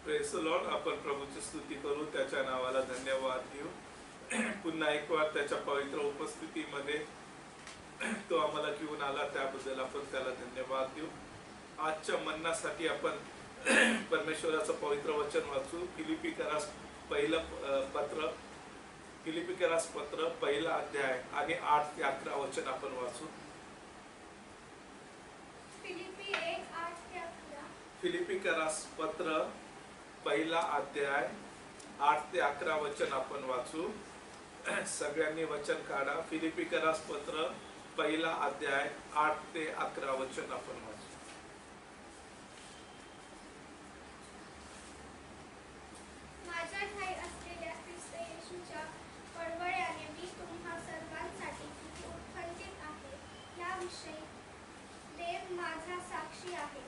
Praise the Lord. आपण प्रभूची स्तुती करू, त्याच्या नावाला धन्यवाद देऊ. पुन्हा एक वार त्याच्या पवित्र उपस्थितीमध्ये तो आम्हाला घेऊन आला, त्याबद्दल आपण त्याला धन्यवाद देऊ. आजच्या मन्नासाठी आपण परमेश्वराचं पवित्र वचन वाचू. फिलिपिकरास पत्र पहिला अध्याय आणि 8 ते 11 वचन आपण वाचू. फिलिपिकरास पत्र पहिला अध्याय 8 ते 11 वचन आपण वाचू. सगळ्यांनी वचन काढा. फिलिपिकरास पत्र पहिला अध्याय 8 ते 11 वचन आपण वाचू. माझ्या ठाई असलेल्या ख्रिस्त येशूच्या कळवळ्याने मी तुम्हा सर्वांसाठी किती उत्खंडित आहे याविषयी देव माझा साक्षी आहे.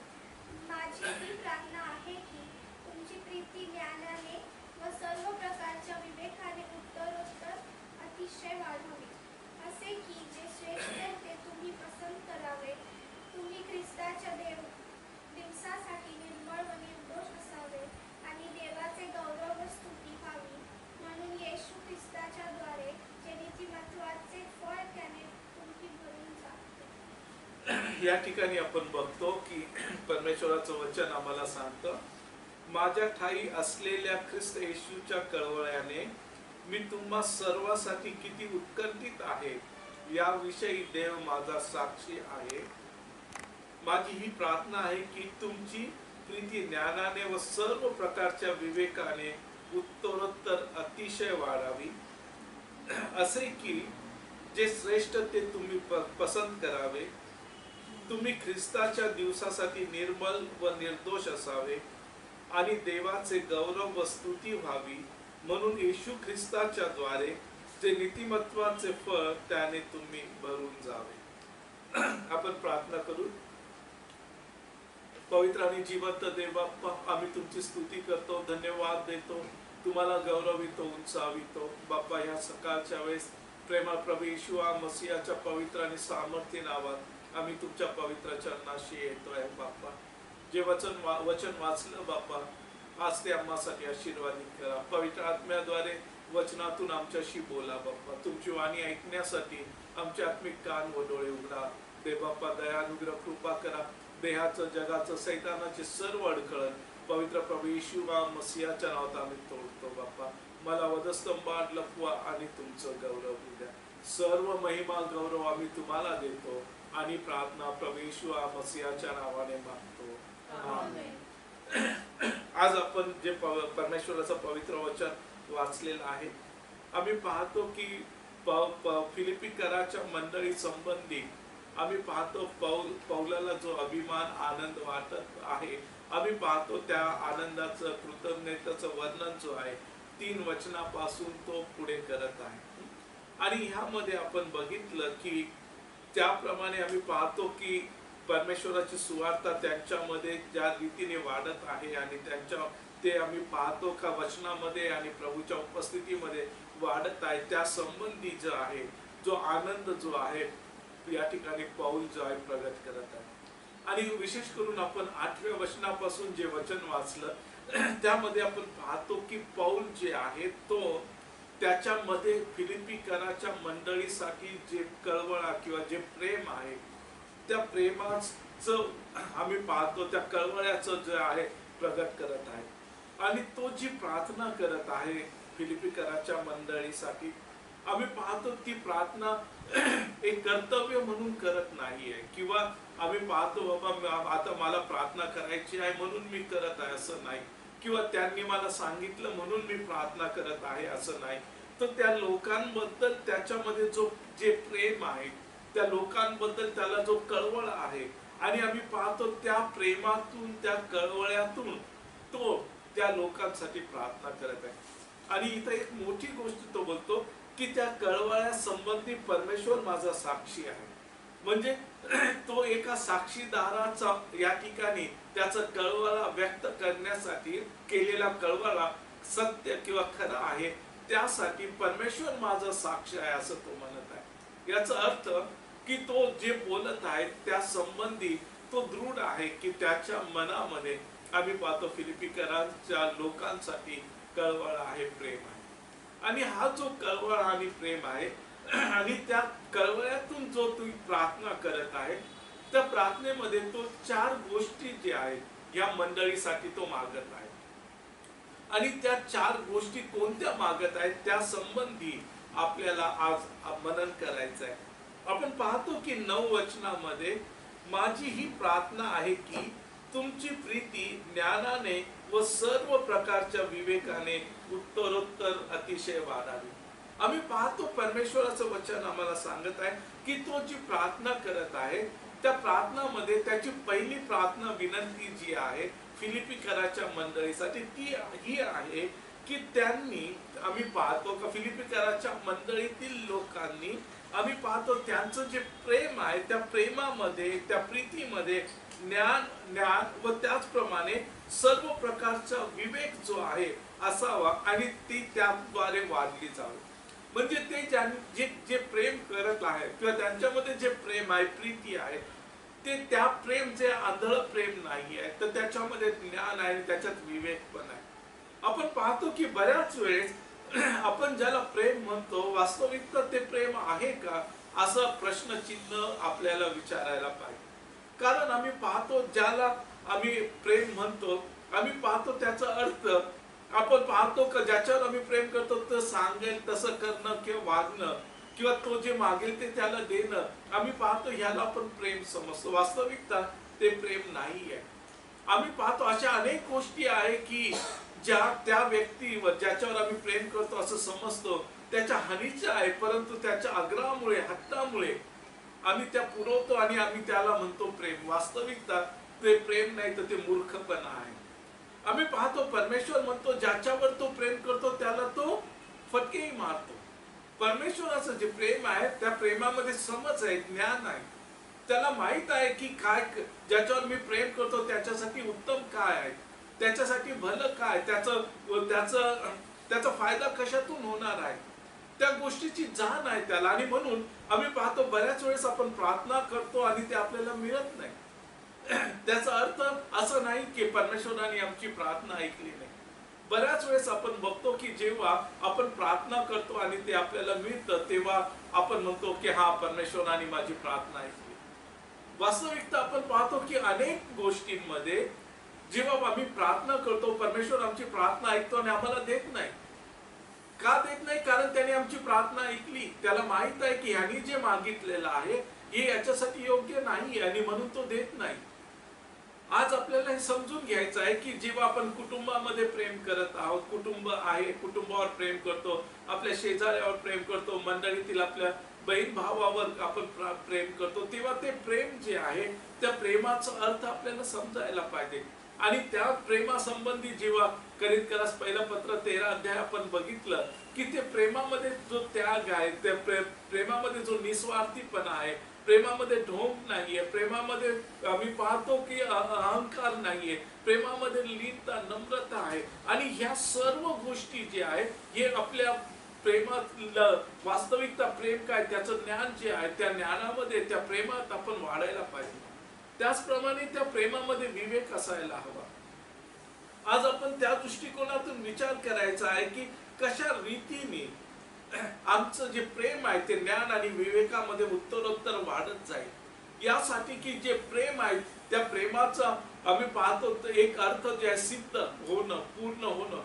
माझी ही प्रार्थना आहे की तुमची प्रीती ज्ञानाने व सर्व प्रकारच्या विवेकाने उत्तरोत्तर अतिशय वाढावी, असे की जे श्रेष्ठ ते तुम्ही पसंत करावे. तुम्ही ख्रिस्ताच्या दिवसासाठी निर्मळ व निर्दोष असावे आणि देवाचे गौरव व स्तुती व्हावी, म्हणून येशू ख्रिस्ताच्या द्वारे जे नीतिमत्वाचे फळ त्याने तुम्ही भरून जाते. या ठिकाणी आपण बघतो की परमेश्वराचं वचन आम्हाला सांगतं, माझ्या ठाई असलेल्या ख्रिस्त येशूच्या कळवळ्याने मी तुम्हा सर्वांसाठी किती उत्कंठित आहे याविषयी देव माझा साक्षी आहे. माझी ही प्रार्थना आहे की तुमची प्रीती ज्ञानाने व सर्व प्रकारच्या विवेकाने उत्तरोत्तर अतिशय वाढावी, असे की जे श्रेष्ठ ते तुम्ही पसंत करावे. तुम्ही ख्रिस्ताच्या दिवसासाठी निर्मल व निर्दोष असावे आणि देवाचे गौरव व स्तुती व्हावी, म्हणून येशू ख्रिस्ताच्या द्वारे जे नीतिमत्वाचे फळ त्याने तुम्ही भरून जावे. आपण प्रार्थना करू. पवित्र आणि जिवंत देव बाप्पा, आम्ही तुमची स्तुती करतो, धन्यवाद देतो, तुम्हाला गौरवितो, उंचावितो. बाप्पा, ह्या सकाळच्या वेळेस प्रेमा प्रभू येशू मसीहाच्या पवित्र आणि सामर्थ्य नावात आम्ही तुमच्या पवित्र चरणाशी येतोय. बाप्पा, जे वचन वाचलं बाप्पा, आज ते आम्हासाठी आशीर्वादित करा. पवित्र आत्म्याद्वारे वचनातून आमच्याशी बोला बाप्पा. तुमची वाणी ऐकण्यासाठी आमचे आत्मिक कान व डोळे उघडा. दे बाप्पा, दया अनुग्रह कृपा करा. देहाचं, जगाचं, सैतानाचे सर्व अडखळण पवित्र प्रभू येशू मसीहाच्या नावात आम्ही तोडतो बाप्पा. मला वधस्तंभात लपवा आणि तुमचं गौरव होऊ द्या. सर्व महिमा गौरव आम्ही तुम्हाला देतो आणि प्रार्थना प्रभू येशू मसीहाच्या नावाने मागतो, आमेन. आज आपण जे परमेश्वराचं पवित्र वचन वाचलेलं आहे, आम्ही पाहतो की फिलिपिकराच्या मंडळी संबंधी आम्ही पाहतो पौलाला जो अभिमान, आनंद वाटत आहे, आम्ही पाहतो त्या आनंदाचं, कृतज्ञतेचं वर्णन जो आहे 3 वचनापासून तो पुढे करत आहे. आणि ह्यामध्ये आपण बघितलं की त्याप्रमाणे आम्ही पाहतो की परमेश्वराची सुवार्ता त्यांच्यामध्ये ज्या रीतीने वाढत आहे आणि ते आम्ही पाहतो का वचनामध्ये आणि प्रभूच्या उपस्थितीमध्ये वाढत आहे. त्या संबंधी जो आहे, जो आनंद जो आहे, या ठिकाणी पौल जो आहे प्रगट करत आहे. आणि विशेष करून आपण 8व्या वचनापासून जे वचन वाचलं त्यामध्ये आपण पाहतो की पौल जे आहे तो त्याच्यामध्ये फिलिपिकराच्या मंडळीसाठी जे कळवळा किंवा जे प्रेम आहे, त्या प्रेमाचं आम्ही पाहतो, त्या कळवळ्याचं जे आहे प्रगट करत आहे. आणि तो जी प्रार्थना करत आहे फिलिपिकराच्या मंडळीसाठी, आम्ही पाहतो ती प्रार्थना एक कर्तव्य म्हणून करत नाहीये किंवा आम्ही पाहतो बाबा आता मला प्रार्थना करायची आहे म्हणून मी करत आहे असं नाही, किंवा त्यांनी मला सांगितलं म्हणून मी प्रार्थना करत आहे असं नाही. तर त्या लोकांबद्दल त्याच्यामध्ये जे प्रेम आहे, त्या लोकांबद्दल त्याला जो कळवळ आहे, आणि आम्ही पाहतो त्या प्रेमातून, त्या कळवळ्यातून तो त्या लोकांसाठी प्रार्थना करत आहे. आणि इथं एक मोठी गोष्ट तो बोलतो की त्या कळवळ्या संबंधी परमेश्वर माझा साक्षी आहे. म्हणजे तो एका साक्षीदाराचा या ठिकाणी त्याचा कळवळा व्यक्त करण्यासाठी केलेला कळवळा सत्य किंवा खरं आहे, त्यासाठी परमेश्वर माझा साक्षी आहे असं तो म्हणत आहे. याचा अर्थ की तो जे बोलत आहे त्या संबंधी तो दृढ आहे की त्याच्या मनामध्ये आम्ही पाहतो फिलिपिकरांच्या लोकांसाठी कळवळ आहे, प्रेम आहे. आणि हा जो कळवळ आणि प्रेम आहे आणि त्या कळवळ्यातून जो तुम्ही प्रार्थना करत आहे, त्या प्रार्थनेमध्ये तो 4 गोष्टी जे आहेत या मंडळीसाठी तो मागत आहे. आणि त्या 4 गोष्टी कोणत्या मागत आहेत त्या संबंधी आपल्याला आज मनन करायचं आहे. आपण पाहतो की 9 वचनामध्ये माझी ही प्रार्थना आहे की तुमची प्रीती ज्ञानाने व सर्व प्रकारच्या विवेकाने उत्तरोत्तर अतिशय वाढावी. आम्ही पाहतो परमेश्वराचं वचन आम्हाला सांगत आहे की तो जी प्रार्थना करत आहे त्या प्रार्थनामध्ये त्याची पहिली प्रार्थना विनंती जी आहे फिलिपिकराच्या मंडळीसाठी ती ही आहे की त्यांनी, आम्ही पाहतो का फिलिपिकराच्या मंडळीतील लोकांनी, आम्ही पाहतो त्यांचं जे प्रेम आहे त्या प्रेमामध्ये, त्या प्रीतीमध्ये ज्ञान व त्याचप्रमाणे सर्व प्रकारचा विवेक जो आहे असावा आणि ती त्याद्वारे वाढली जावी. म्हणजे ते जे प्रेम करत आहे किंवा त्यांच्यामध्ये जे प्रेम आहे, प्रीती आहे, ते त्या प्रेम जे आंधळ प्रेम नाही आहे, तर त्याच्यामध्ये ज्ञान आहे आणि त्याच्यात विवेक पण आहे. आपण पाहतो की बऱ्याच वेळेस आपण ज्याला प्रेम म्हणतो वास्तविकता ते प्रेम आहे का, असा प्रश्नचिन्ह आपल्याला विचारायला पाहिजे. कारण आम्ही पाहतो ज्याला आम्ही प्रेम म्हणतो, आम्ही पाहतो त्याचा अर्थ, आपण पाहतो का ज्याच्यावर आम्ही प्रेम करतो तर सांगेल तसं करणं किंवा वागणं किंवा तो जे मागेल ते त्याला देणं, आम्ही पाहतो ह्याला आपण प्रेम समजतो. वास्तविकता ते प्रेम नाही आहे. आम्ही पाहतो अशा अनेक गोष्टी आहे की त्या व्यक्तीवर ज्याच्यावर आम्ही प्रेम करतो असं समजतो त्याच्या हानीच्या आहे, परंतु त्याच्या आग्रहामुळे, हट्टामुळे आम्ही त्या पुरवतो आणि आम्ही त्याला म्हणतो प्रेम. वास्तविकता ते प्रेम नाही तर ते मूर्खपणा आहे. आम्ही पाहतो परमेश्वर म्हणतो ज्याच्यावर तो प्रेम करतो त्याला तो फटकेही मारतो. परमेश्वराचं जे प्रेम आहे त्या प्रेमामध्ये समज आहे, ज्ञान आहे, त्याला माहित आहे की काय, ज्याच्यावर मी प्रेम करतो त्याच्यासाठी उत्तम काय आहे, त्याच्यासाठी भलं काय, त्याचा फायदा कशातून होणार आहे, त्या गोष्टीची जाण आहे त्याला. आणि म्हणून आम्ही पाहतो बऱ्याच वेळेस आपण प्रार्थना करतो आणि ते आपल्याला मिळत नाही. त्याचा अर्थ असं नाही की परमेश्वराने आमची प्रार्थना ऐकली नाही. बऱ्याच वेळेस आपण बघतो की जेव्हा आपण प्रार्थना करतो आणि ते आपल्याला मिळतं तेव्हा आपण म्हणतो की हा, परमेश्वराने माझी प्रार्थना ऐकली. वास्तविकता आपण पाहतो की अनेक गोष्टींमध्ये जेव्हा आम्ही प्रार्थना करतो परमेश्वर आमची प्रार्थना ऐकतो आणि आम्हाला देत नाही. का देत नाही? कारण त्याने आमची प्रार्थना ऐकली. त्याला माहित आहे की ह्यानी जे मागितलेलं आहे हे याच्यासाठी योग्य नाही आणि म्हणून तो देत नाही. आज आपल्याला हे समजून घ्यायचं आहे की जेव्हा आपण कुटुंबामध्ये प्रेम करत आहोत, कुटुंब आहे, कुटुंबावर प्रेम करतो, आपल्या शेजाऱ्यावर प्रेम करतो, मंडळीतील आपल्या बहीण भावावर आपण प्रेम करतो, तेव्हा ते प्रेम जे आहे त्या प्रेमाचा अर्थ आपल्याला समजायला पाहिजे. आणि त्या प्रेमासंबंधी जेव्हा करिन्थकरास पहिलं पत्र 13 अध्याय आपण बघितलं की ते प्रेमामध्ये जो त्याग आहे, त्या प्रेमामध्ये जो निस्वार्थीपणा आहे, प्रेमामध्ये ढोंग नाहीये, प्रेमामध्ये आम्ही पाहतो की अहंकार नाहीये, प्रेमामध्ये लीनता, नम्रता आहे. आणि ह्या सर्व गोष्टी जे आहे हे आपल्या प्रेमातलं वास्तविकता प्रेम काय त्याचं ज्ञान जे आहे त्या ज्ञानामध्ये, त्या प्रेमात आपण वाढायला पाहिजे. त्याचप्रमाणे त्या प्रेमामध्ये विवेक असायला हवा. आज आपण त्या दृष्टिकोनातून विचार करायचा आहे की कशा रीतीने आमचं जे प्रेम आहे ते ज्ञान आणि विवेकामध्ये उत्तरोत्तर वाढत जाईल. यासाठी की जे प्रेम आहे त्या प्रेमाचा आम्ही पाहतो एक अर्थ जे आहे सिद्ध होणं, पूर्ण होणं.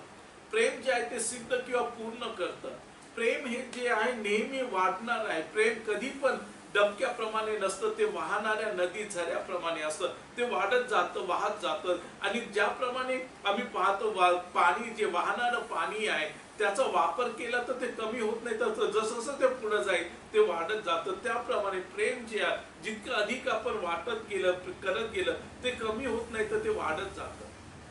प्रेम जे आहे ते सिद्ध किंवा पूर्ण करतं. प्रेम हे जे आहे नेहमी वाढणार आहे. प्रेम कधी पण डबक्याप्रमाणे नसतं, ते वाहणाऱ्या नदी झऱ्याप्रमाणे असतं. ते वाढत जातं, वाहत जातं. आणि ज्याप्रमाणे आम्ही पाहतो पाणी जे वाहणारं पाणी आहे त्याचा वापर केला तर ते कमी होत नाही, तर जसं जसं ते पुढे जाईल ते वाढत जातं. त्याप्रमाणे प्रेम जे आहे जितकं अधिक आपण वाटत गेलं, करत गेलं, ते कमी होत नाही तर ते वाढत जातं.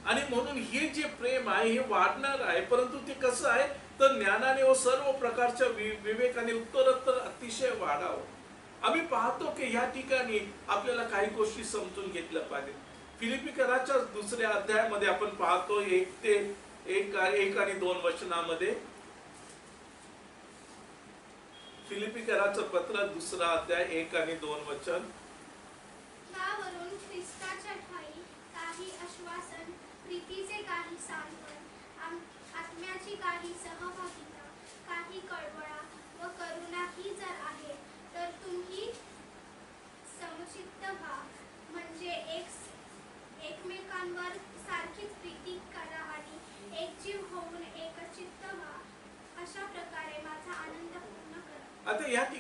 आणि म्हणून हे जे प्रेम आहे हे वाढणार आहे, परंतु ते कसं आहे तर ज्ञानाने व सर्व प्रकारच्या विवेकाने उत्तरोत्तर अतिशय वाढावं. आम्ही पाहतो की या ठिकाणी आपल्याला काही गोष्टी समजून घेतल्या पाहिजे. फिलिपिकराच्या 2 अध्यायामध्ये आपण पाहतो 1 आणि 2 वचनामध्ये, फिलिपिकराचं पत्र 2 अध्याय 1 आणि 2 वचन. ह्यावरून ख्रिस्ताच्या ठायी काही आश्वासन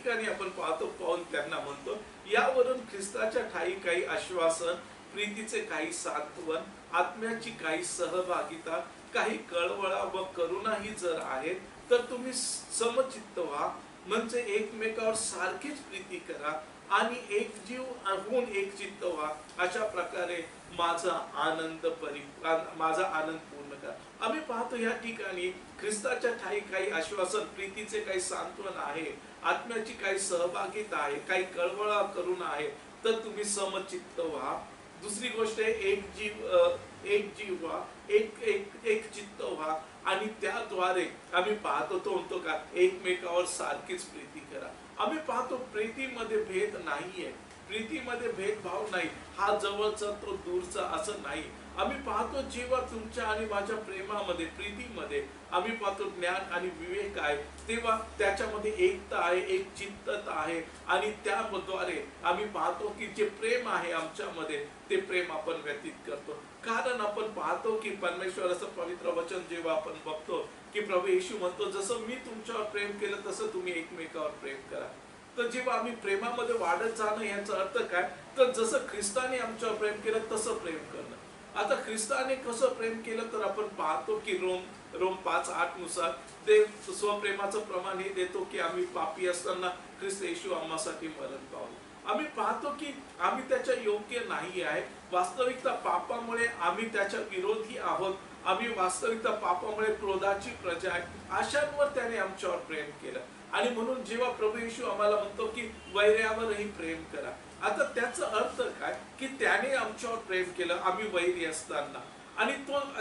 ठिकाणी आपण पाहतो पाऊल त्यांना म्हणतो, यावरून ख्रिस्ताच्या ठायी काही आश्वासन, प्रीतीचे काही सांत्वन, आत्म्याची काही सहभागिता, काही कळवळा व करुणाही जर आहेत तर तुम्ही समचित्त व्हा, म्हणजे एकमेकावर सारखीच प्रीती करा आणि एक जीव होऊन एक चित्त व्हा. अशा प्रकारे माझा आनंद पूर्ण करा. आम्ही पाहतो या ठिकाणी ख्रिस्ताच्या ठायी काही आश्वासन, प्रीतीचे काही सांत्वन आहे, आत्म्याची काही सहभागिता आहे, काही कळवळा करून आहे, तर तुम्ही समचित्त व्हा. दुसरी गोष्ट आहे एक जीव व्हा, एक चित्त व्हा आणि त्याद्वारे आम्ही पाहतो तो म्हणतो का एकमेकावर सारखीच प्रीती करा. आम्ही पाहतो प्रीतीमध्ये भेद नाहीये, प्रीतीमध्ये भेदभाव नाही, हा जवळचा तो दूरचा असं नाही. आम्ही पाहतो जेव्हा तुमच्या आणि माझ्या प्रेमामध्ये, प्रीतीमध्ये आम्ही पाहतो ज्ञान आणि विवेक आहे, तेव्हा त्याच्यामध्ये एकता आहे, एक चित्तता आहे आणि त्याद्वारे आम्ही पाहतो की जे प्रेम आहे आमच्यामध्ये ते प्रेम आपण व्यतीत करतो. कारण आपण पाहतो की परमेश्वराचं पवित्र वचन जेव्हा आपण बघतो की प्रभू येशू म्हणतो, जसं मी तुमच्यावर प्रेम केलं तसं तुम्ही एकमेकावर प्रेम करा. तर जेव्हा आम्ही प्रेमामध्ये वाढत जाणं याचा अर्थ काय, तर जसं ख्रिस्ताने आमच्यावर प्रेम केलं तसं प्रेम करणं. आता ख्रिस्ताने कसं प्रेम केलं तर आपण पाहतो की रोम 5:8 नुसार ते स्वप्रेमाचं प्रमाण हे देतो की आम्ही पापी असताना ख्रिस्त येशू आम्हासाठी मरण पावले. आम्ही पाहतो की आम्ही त्याच्या योग्य नाही आहे, वास्तविकता पापामुळे आम्ही त्याच्या विरोधी आहोत, आम्ही वास्तविकता पापामुळे क्रोधाची प्रजा आहे, अशांवर त्याने आमच्यावर प्रेम केलं. आणि म्हणून जेव्हा प्रभू येशू आम्हाला म्हणतो की वैऱ्यावरही प्रेम करा, आता त्याचा अर्थ काय की त्याने आमच्यावर प्रेम केलं आम्ही वैरी असताना, आणि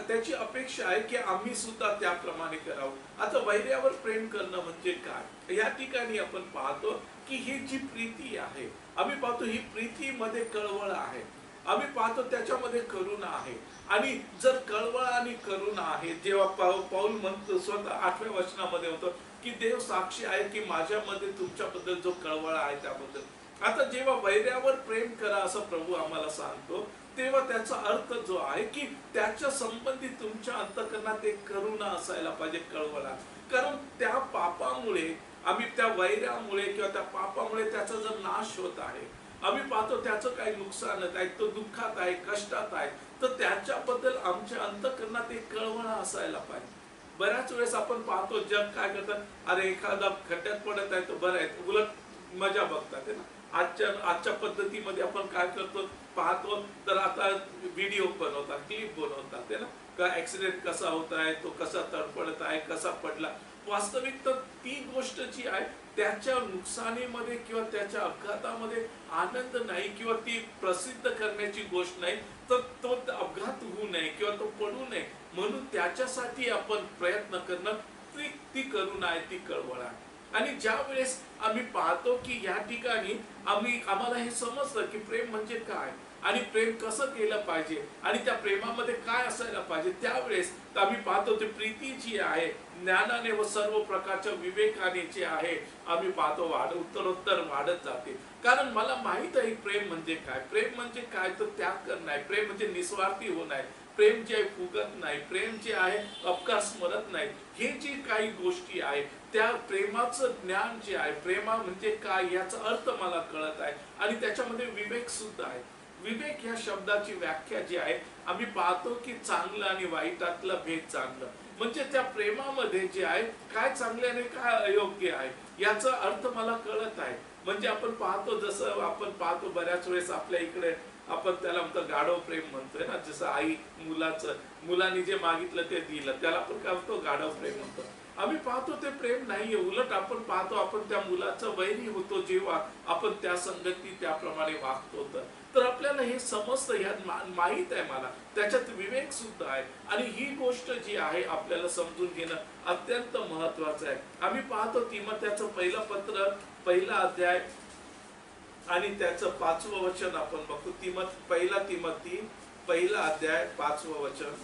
त्याची अपेक्षा आहे की आम्ही सुद्धा त्याप्रमाणे करावं. आता वैऱ्यावर प्रेम करणं म्हणजे काय, या ठिकाणी आपण पाहतो की ही जी प्रीती आहे, आम्ही पाहतो ही प्रीतीमध्ये कळवळ आहे, आम्ही पाहतो त्याच्यामध्ये करुणा आहे. आणि जर कळवळ आणि करुणा आहे, जेव्हा पाऊल म्हणतो स्वतः 8व्या वचनामध्ये होतं की देव साक्षी आहे की माझ्यामध्ये तुमच्याबद्दल जो कळवळ आहे त्याबद्दल. आता जेव्हा वैऱ्यावर प्रेम करा असं प्रभू आम्हाला सांगतो, तेव्हा त्याचा अर्थ जो आहे की त्याच्या संबंधी तुमच्या अंतःकरणात एक करुणा असायला पाहिजे, कळवळा. कारण त्या पापामुळे आम्ही त्या वैऱ्यामुळे किंवा त्या पापामुळे त्याचा जर नाश होत आहे, आम्ही पाहतो त्याचं काही नुकसान आहे, तो दुःखात आहे, कष्टात आहे, तर त्याच्याबद्दल आमच्या अंतःकरणात एक कळवळा असायला पाहिजे. बऱ्याच वेळेस आपण पाहतो जग काय करतात, अरे एखादा खड्ड्यात पडत आहे तर बरं आहे, उलट मजा बघतात ना. आजच्या पद्धतीमध्ये आपण काय करतो पाहतो, तर आता व्हिडिओ बनवतात, क्लिप बनवतात ना, का ऍक्सिडेंट कसा होत आहे, तो कसा तडफडत आहे, कसा पडला. वास्तविक तर ती गोष्ट जी आहे त्याच्या नुकसानीमध्ये किंवा त्याच्या अपघातामध्ये आनंद नाही किंवा ती प्रसिद्ध करण्याची गोष्ट नाही, तर तो अपघात होऊ नये किंवा तो पडू नये म्हणून त्याच्यासाठी आपण प्रयत्न करणं, ती करुणा आहे, ती कळवळ आहे. आणि ज्या वेळेस आम्ही पाहतो की या ठिकाणी आम्हाला हे समजतं की प्रेम म्हणजे काय आणि प्रेम कसं केलं पाहिजे आणि त्या प्रेमामध्ये काय असायला पाहिजे, त्यावेळेस आम्ही पाहतो ते प्रीती जी आहे ज्ञानाने व सर्व प्रकारच्या विवेकाने जे आहे आम्ही पाहतो उत्तरोत्तर वाढत जाते. कारण मला माहित आहे प्रेम म्हणजे काय. प्रेम म्हणजे काय तर त्याग करणं आहे, प्रेम म्हणजे निस्वार्थी होणं आहे, प्रेम जे आहे फुगत नाही, प्रेम जे आहे अपकार स्मरत नाही. हे जी काही गोष्टी आहे त्या प्रेमाचं ज्ञान जे आहे, प्रेमा म्हणजे काय याचा अर्थ मला कळत आहे आणि त्याच्यामध्ये विवेक सुद्धा आहे. विवेक या शब्दाची व्याख्या जी आहे आम्ही पाहतो की चांगलं आणि वाईटातला भेद चांगलं, म्हणजे त्या प्रेमामध्ये जे आहे काय चांगले आणि काय अयोग्य आहे याचा अर्थ मला कळत आहे. म्हणजे आपण पाहतो, जसं आपण पाहतो बऱ्याच वेळेस आपल्या इकडे आपण त्याला म्हणतो गाढव प्रेम म्हणतोय ना, जसं आई मुलांनी जे मागितलं ते दिलं, त्याला आपण काय म्हणतो गाढव प्रेम म्हणतो. आम्ही पाहतो ते प्रेम नाहीये, उलट आपण पाहतो आपण त्या मुलाचा वैरी होतो जेव्हा आपण त्या संगती त्याप्रमाणे वागतो. तर आपल्याला हे समजतं, ह्यात माहित आहे मला, त्याच्यात विवेक सुद्धा आहे आणि ही गोष्ट जी आहे आपल्याला समजून घेणं अत्यंत महत्वाचं आहे. आम्ही पाहतो तीमोथेचं पहिलं पत्र, पहिला अध्याय आणि त्याचं 5वं वचन आपण बघतो. पहिला तीमोथी पहिला अध्याय 5वं वचन.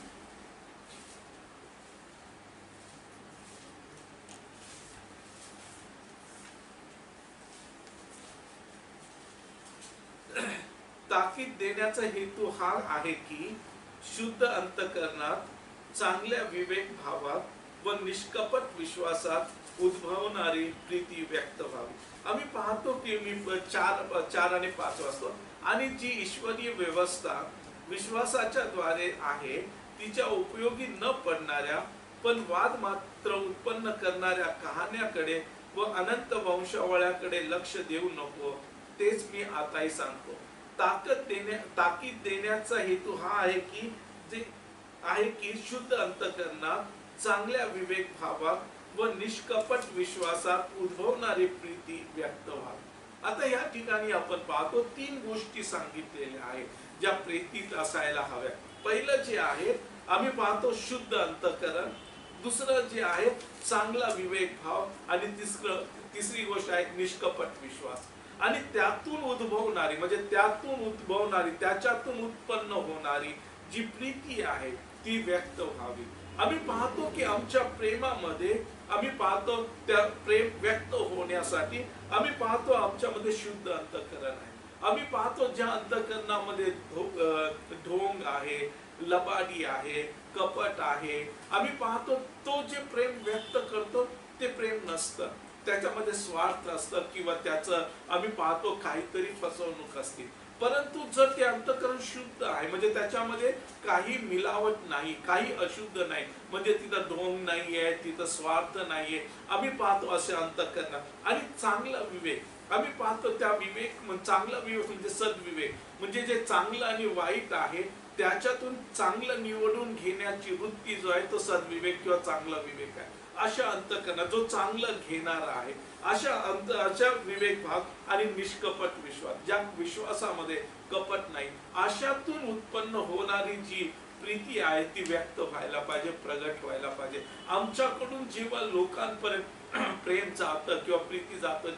ताकीद देण्याचा हेतू हा आहे की शुद्ध अंतःकरणात, चांगल्या विवेक भावात व निष्कपट विश्वासात उद्भवणारी प्रीती व्यक्त व्हावी. आम्ही पाहतो की मी 4 आणि 5 वाजतो, आणि जी ईश्वरीय व्यवस्था विश्वासाच्या द्वारे आहे तिच्या उपयोगी न पडणाऱ्या पण वाद मात्र उत्पन्न करणाऱ्या कहाण्याकडे व अनंत वंशावळ्याकडे लक्ष देऊ नको, तेच मी आताही सांगतो. ताकीद देण्याचा हेतू हा आहे की शुद्ध अंतःकरणात चांगल्या विवेक भावात व निष्कपट विश्वासात उद्भवणारी प्रीती व्यक्त व्हावी. आता या ठिकाणी आपण पाहतो 3 गोष्टी सांगितलेल्या आहेत ज्या प्रीतीत असायला हव्या. पहिलं जे आहे आम्ही पाहतो शुद्ध अंतःकरण, दुसरं जे आहे चांगला विवेक भाव, आणि तिसरी गोष्ट आहे निष्कपट विश्वास. आणि त्याच्यातून उत्पन्न होणारी जी प्रीती आहे ती व्यक्त व्हावी. आम्ही पाहतो की आमच्या प्रेमामध्ये आम्ही पाहतो त्या प्रेम व्यक्त होण्यासाठी आम्ही पाहतो आमच्यामध्ये शुद्ध अंतःकरण आहे. आम्ही पाहतो ज्या अंतःकरणामध्ये ढोंग आहे, लबाडी आहे, कपट आहे, आम्ही पाहतो तो जे प्रेम व्यक्त करतो ते प्रेम नसतं, त्याच्यामध्ये स्वार्थ असतं किंवा त्याचं आम्ही पाहतो काहीतरी फसवणूक असते. परंतु जर ते अंतःकरण शुद्ध आहे म्हणजे त्याच्यामध्ये काही मिलावट नाही, काही अशुद्ध नाही, म्हणजे तिथं ढोंग नाहीये, तिथं स्वार्थ नाहीये, आम्ही पाहतो असे अंतःकरण. आणि चांगला विवेक आम्ही पाहतो, त्या चांगला विवेक म्हणजे सद्विवेक, म्हणजे जे चांगलं आणि वाईट आहे त्याच्यातून चांगलं निवडून घेण्याची वृत्ती जो आहे तो सद्विवेक किंवा चांगला विवेक आहे. अशा अंतःकरण जो चांगलं घेणारा आहे, अशा विवेक भाव आणि निष्कपट विश्वास, ज्या विश्वासामध्ये कपट नाही, अशातून उत्पन्न होणारी जी प्रीती आहे ती व्यक्त व्हायला पाहिजे, प्रगट व्हायला पाहिजे. आमच्याकडून जेव्हा लोकांपर्यंत प्रेम जातं किंवा प्रीती जातं,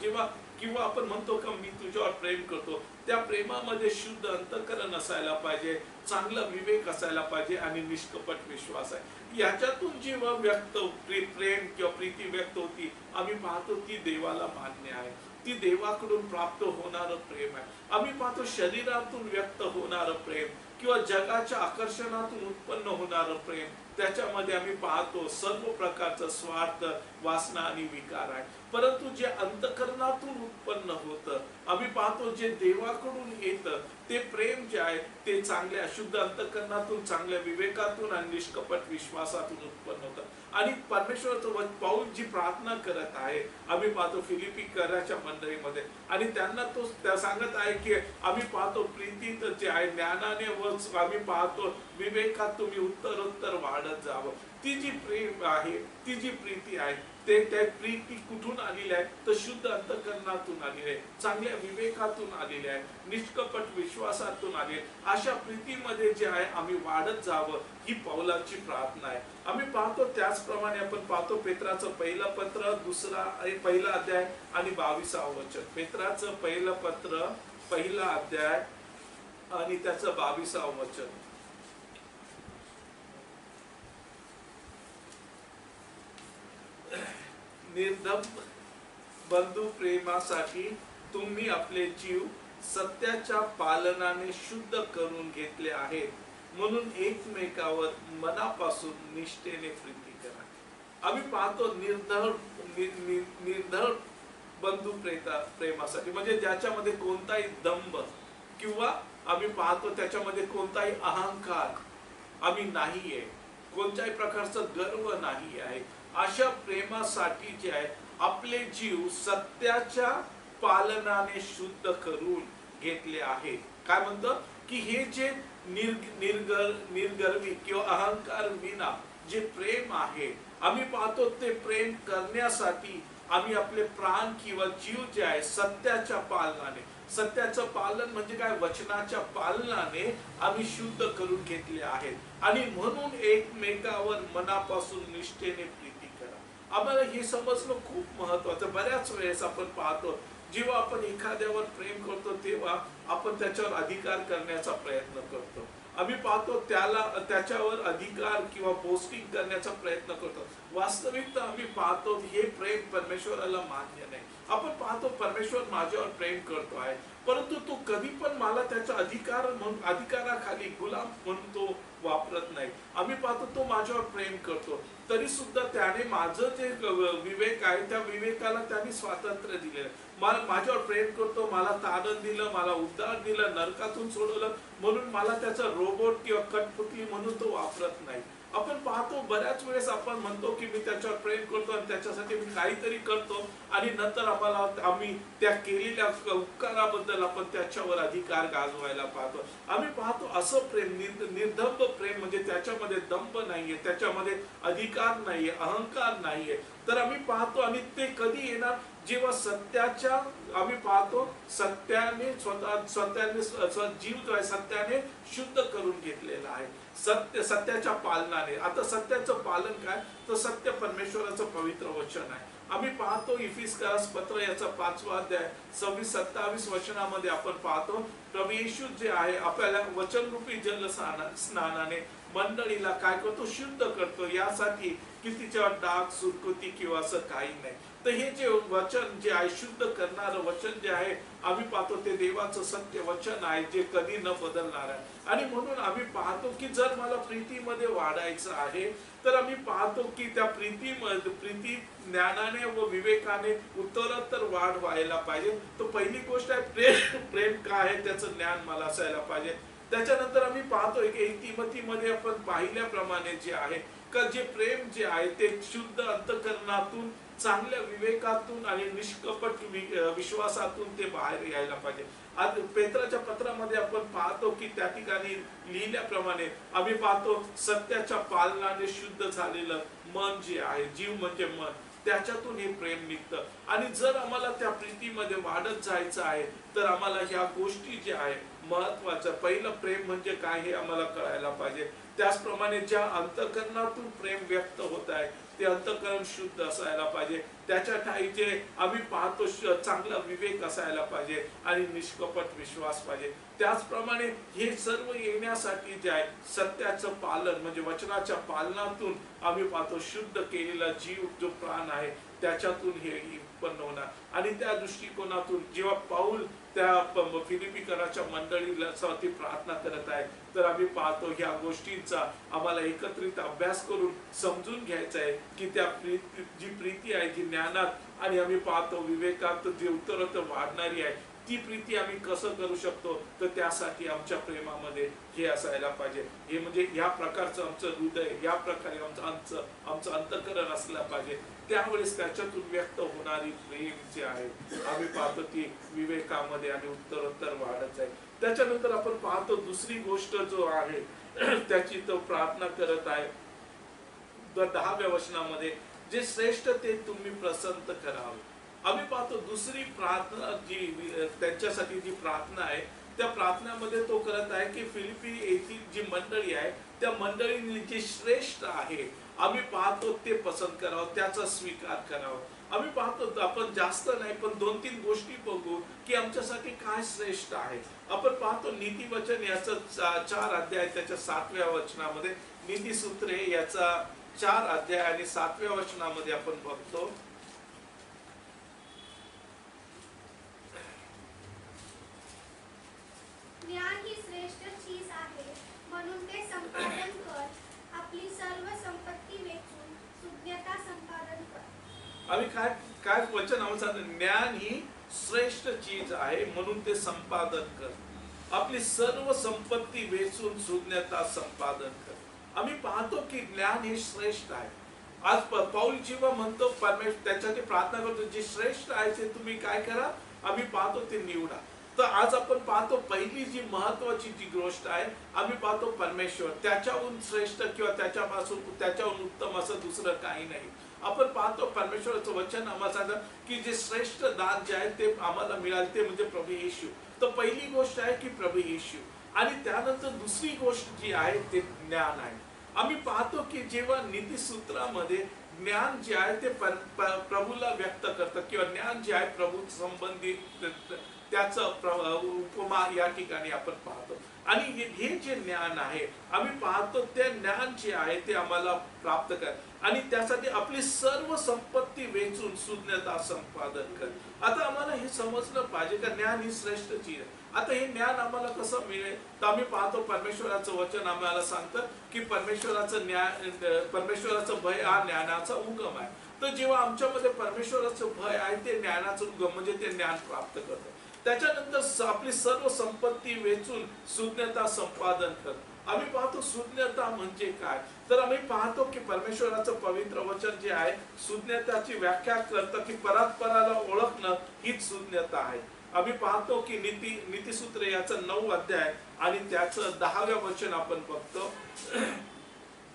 किंवा आपण म्हणतो का मी तुझ्यावर प्रेम करतो, त्या प्रेमामध्ये शुद्ध अंतःकरण असायला पाहिजे, चांगला विवेक असायला पाहिजे आणि निष्कपट विश्वास आहे. याच्यातून जेव्हा प्रेम किंवा प्रीती व्यक्त होती, आम्ही पाहतो ती देवाला मान्य आहे, ती देवाकडून प्राप्त होणारं प्रेम आहे. आम्ही पाहतो शरीरातून व्यक्त होणारं प्रेम किंवा जगाच्या आकर्षणातून उत्पन्न होणारं प्रेम, त्याच्यामध्ये आम्ही पाहतो सर्व प्रकारचा स्वार्थ, वासना आणि विकार आहे. परंतु जे अंतःकरणातून उत्पन्न होतं, आम्ही पाहतो जे देवाकडून येतं ते प्रेम जे आहे ते चांगल्या अशुद्ध अंतःकरणातून, चांगल्या विवेकातून आणि निष्कपट विश्वासातून उत्पन्न होतं. आणि परमेश्वराचं पाऊल जी प्रार्थना करत आहे, आम्ही पाहतो फिलिपिकराच्या मंडळीमध्ये, आणि त्यांना तो सांगत आहे की आम्ही पाहतो प्रीतीत जे आहे ज्ञानाने व आम्ही पाहतो विवेकात तुम्ही उत्तरोत्तर वाढत जावं. ती जी प्रेम आहे, ती जी प्रीती आहे, त्या प्रीती कुठून आलेली आहे तर शुद्ध अंतःकरणातून आलेली आहे, चांगल्या विवेकातून आलेली आहे, निष्कपट विश्वासातून आलेली आहे. अशा प्रीतीमध्ये जे आहे आम्ही वाढत जावं ही पौलाची प्रार्थना आहे. आम्ही पाहतो त्याचप्रमाणे आपण पाहतो पेत्राचं पहिलं पत्र, पहिला अध्याय आणि 22 वचन. पेत्राचं पहिलं पत्र, पहिला अध्याय आणि त्याचं 22 वचन. निर्धम बंधू प्रेमासाठी तुम्ही आपले जीव सत्याच्या पालनाने शुद्ध करून घेतले आहेत, म्हणून एकमेकावर मनापासून निष्ठेने प्रीती करा. आम्ही पाहतो निर्धळ बंधू प्रेमासाठी म्हणजे ज्याच्यामध्ये कोणताही दंभ किंवा आम्ही पाहतो त्याच्यामध्ये कोणताही अहंकार आम्ही नाहीये, कोणत्याही प्रकारचा गर्व नाही आहे. अशा प्रेमासाठी जे आहे आपले जीव सत्याच्या पालनाने शुद्ध करून घेतले आहे. काय म्हणतो की हे जे निर्गर्वी किंवा अहंकार विना जे प्रेम आहे, आम्ही पाहतो ते प्रेम करण्यासाठी आम्ही आपले प्राण किंवा जीव जे आहे सत्याच्या पालनाने, सत्याचं पालन म्हणजे काय, वचनाच्या पालनाने आम्ही शुद्ध करून घेतले आहेत. आणि म्हणून एकमेकावर मनापासून निष्ठेने प्रीती करा. आम्हाला हे समजणं खूप महत्वाचं. बऱ्याच वेळेस आपण पाहतो जेव्हा आपण एखाद्यावर प्रेम करतो तेव्हा आपण त्याच्यावर अधिकार करण्याचा प्रयत्न करतो. आम्ही पाहतो त्याच्यावर अधिकार किंवा बोस्टिंग करण्याचा प्रयत्न करतो. वास्तविकता आम्ही पाहतो हे प्रेम परमेश्वराला मान्य नाही. आपण पाहतो परमेश्वर माझ्यावर प्रेम करतो आहे, परंतु तो कधी पण मला त्याचा अधिकार म्हणून अधिकाराखाली गुलाम म्हणून तो वापरत नाही. आम्ही पाहतो तो माझ्यावर प्रेम करतो, तरी सुद्धा त्याने माझं जे विवेक आहे त्या विवेकाला त्याने स्वातंत्र्य दिलेलं. माझ्यावर प्रेम करतो, मला तारण दिलं, मला उद्धार दिलं, नरकातून सोडवलं, म्हणून मला त्याचा रोबोट किंवा कठपुतली म्हणून तो वापरत नाही. आपण पाहतो बऱ्याच वेळेस आपण म्हणतो की मी त्याच्यावर प्रेम करतो आणि त्याच्यासाठी मी काहीतरी करतो, आणि नंतर आम्ही त्या केलेल्या उपकाराबद्दल आपण त्याच्यावर अधिकार गाजवायला पाहतो. आम्ही पाहतो असं प्रेम निर्दंभ प्रेम म्हणजे त्याच्यामध्ये दंभ नाहीये, त्याच्यामध्ये अधिकार नाहीये, अहंकार नाहीये. तर आम्ही पाहतो, आणि ते कधी येणार जेव्हा सत्याच्या आम्ही पाहतो सत्याने स्वतःने जीव जो आहे सत्याने शुद्ध करून घेतलेला आहे, सत्याच्या पालनाने. आता सत्याचं पालन काय, तर सत्य परमेश्वराचं पवित्र वचन आहे. आम्ही पाहतो इफिसकारास पत्र याचा 5वा अध्याय 26-27 वचनामध्ये आपण पाहतो प्रभू येशू जे आहे आपल्याला वचनरूपी जल स्नानाने मंडळीला काय करतो, शुद्ध करतो, यासाठी की तिच्यावर डाग सुरकुती किंवा असं काही नाही. तर हे जे वचन जे आहे शुद्ध करणारं वचन जे आहे आम्ही पाहतो ते देवाचं सत्य वचन आहे जे कधी न बदलणार आहे. आणि म्हणून आम्ही पाहतो की जर मला प्रीतीमध्ये वाढायचं आहे तर आम्ही पाहतो की त्या प्रीती ज्ञानाने व विवेकाने उत्तरोत्तर वाढ व्हायला पाहिजे. तर पहिली गोष्ट आहे प्रेम काय आहे त्याचं ज्ञान मला असायला पाहिजे. त्याच्यानंतर आम्ही पाहतोय की तिमोथीमध्ये आपण पाहिल्याप्रमाणे जे आहे का जे प्रेम जे आहे ते शुद्ध अंतःकरणातून, चांगल्या विवेकातून आणि निष्कपट विश्वासातून ते बाहेर यायला पाहिजे. आज पेत्राच्या पत्रामध्ये आपण पाहतो की त्या ठिकाणी लिहिल्याप्रमाणे आम्ही पाहतो सत्याच्या पालनाने शुद्ध झालेलं मन जे आहे, जीव म्हणजे मन, त्याच्यातून हे प्रेम निघतं. आणि जर आम्हाला त्या प्रीतीमध्ये वाढत जायचं आहे तर आम्हाला ह्या गोष्टी ज्या आहे महत्वाचं, पहिलं प्रेम म्हणजे काय हे आम्हाला कळायला पाहिजे. त्याचप्रमाणे ज्या अंतःकरणातून प्रेम व्यक्त होत आहे ते अंतःकरण शुद्ध असायला पाहिजे. त्याच्या ठाई जे आम्ही पाहतो चांगला विवेक असायला पाहिजे आणि निष्कपट विश्वास पाहिजे. त्याचप्रमाणे हे सर्व येण्यासाठी जे आहे सत्याचं पालन म्हणजे वचनाच्या पालनातून आम्ही पाहतो शुद्ध केलेला जीव जो प्राण आहे त्याच्यातून हे उत्पन्न होणार. आणि त्या दृष्टिकोनातून जेव्हा पाऊल त्या फिलिपिकराच्या मंडळीला प्रार्थना करत आहे तर आम्ही पाहतो ह्या गोष्टींचा आम्हाला एकत्रित अभ्यास करून समजून घ्यायचा आहे की त्या जी प्रीती आहे जी ज्ञानात आणि आम्ही पाहतो विवेकात जी उत्तरोत्तर वाढणारी आहे ती प्रीती आम्ही कसं करू शकतो. तर त्यासाठी आमच्या प्रेमामध्ये हे असायला पाहिजे. हे म्हणजे या प्रकारचं आमचं हृदय, या प्रकारे आमचं अंतःकरण असलं पाहिजे. त्यावेळेस त्याच्यातून व्यक्त होणारी प्रेम जे आहे आम्ही पाहतो ती विवेकामध्ये आणि उत्तरोत्तर वाढत आहे. त्याच्यानंतर आपण पाहतो दुसरी गोष्ट जो आहे त्याची तो प्रार्थना करत आहे 10व्या वचनामध्ये, जे श्रेष्ठ ते तुम्ही प्रसन्न करावे. आम्ही पाहतो दुसरी प्रार्थना जी त्यांच्यासाठी जी प्रार्थना आहे त्या प्रार्थनेमध्ये तो करत आहे की फिलिपी येथील जी मंडळी आहे त्या मंडळींनी जे श्रेष्ठ आहे आम्ही पाहतो ते पसंत करावं, त्याचा स्वीकार करावा. आम्ही पाहतो आपण जास्त नाही पण 2-3 गोष्टी बघू की आमच्यासाठी काय श्रेष्ठ आहे. आपण पाहतो नीतिवचन याचं 4 अध्याय त्याच्या 7व्या वचनामध्ये, नीतिसूत्रे याचा 4 अध्याय आणि 7व्या वचनामध्ये आपण बघतो ज्ञान ही श्रेष्ठ चीज आहे म्हणून ते संपादन कर, आपली सर्व संपत्ती वेचून सुज्ञता संपादन कर. आम्ही काय वचन आमचं, ज्ञान ही श्रेष्ठ चीज आहे म्हणून ते संपादन कर, आपली सर्व संपत्ती वेचून सुज्ञता संपादन कर. आम्ही पाहतो की ज्ञान हे श्रेष्ठ आहे. आज पाऊल जेव्हा म्हणतो परमेश्वर त्याच्यासाठी प्रार्थना करतो जे श्रेष्ठ आहे ते तुम्ही काय करा, आम्ही पाहतो ते निवडा. तर आज आपण पाहतो पहिली जी महत्वाची जी गोष्ट आहे आम्ही पाहतो परमेश्वर, त्याच्याहून श्रेष्ठ किंवा त्याच्याहून उत्तम असं दुसरं काही नाही. आपण पाहतो परमेश्वराचं वचन आम्हाला सांगतं की जे श्रेष्ठ दान जे आहे ते आम्हाला मिळाले ते म्हणजे प्रभू येशू. तर पहिली गोष्ट आहे की प्रभू येशू, आणि त्यानंतर दुसरी गोष्ट जी आहे ते ज्ञान आहे. आम्ही पाहतो की जेव्हा नीतिसूत्रामध्ये ज्ञान जे आहे ते प्रभूला व्यक्त करतं किंवा ज्ञान जे आहे प्रभू संबंधित त्याचं उपमा या ठिकाणी आपण पाहतो. आणि हे जे ज्ञान आहे आम्ही पाहतो ते ज्ञान जे आहे ते आम्हाला प्राप्त कर आणि त्यासाठी आपली सर्व संपत्ती वेचून सुज्ञता संपादन कर. आता आम्हाला हे समजलं पाहिजे का ज्ञान ही श्रेष्ठ चीज आहे. आता हे ज्ञान आम्हाला कसं मिळेल तर आम्ही पाहतो परमेश्वराचं वचन आम्हाला सांगतं की परमेश्वराचं भय हा ज्ञानाचा उगम आहे. तर जेव्हा आमच्यामध्ये परमेश्वराचं भय आहे ते ज्ञानाचं उगम म्हणजे ते ज्ञान प्राप्त करतो. त्याच्यानंतर आपली सर्व संपत्ती वेचून सुज्ञता संपादन कर. आम्ही पाहतो सुज्ञता म्हणजे काय तर आम्ही पाहतो की परमेश्वराचं पवित्र वचन जे आहे सुज्ञताची व्याख्या करतं की परात्पराला ओळखणं हीच सुज्ञता आहे. आम्ही पाहतो की नीतिसूत्र याचं 9 अध्याय आणि त्याचं 10व्या वचन आपण बघतो.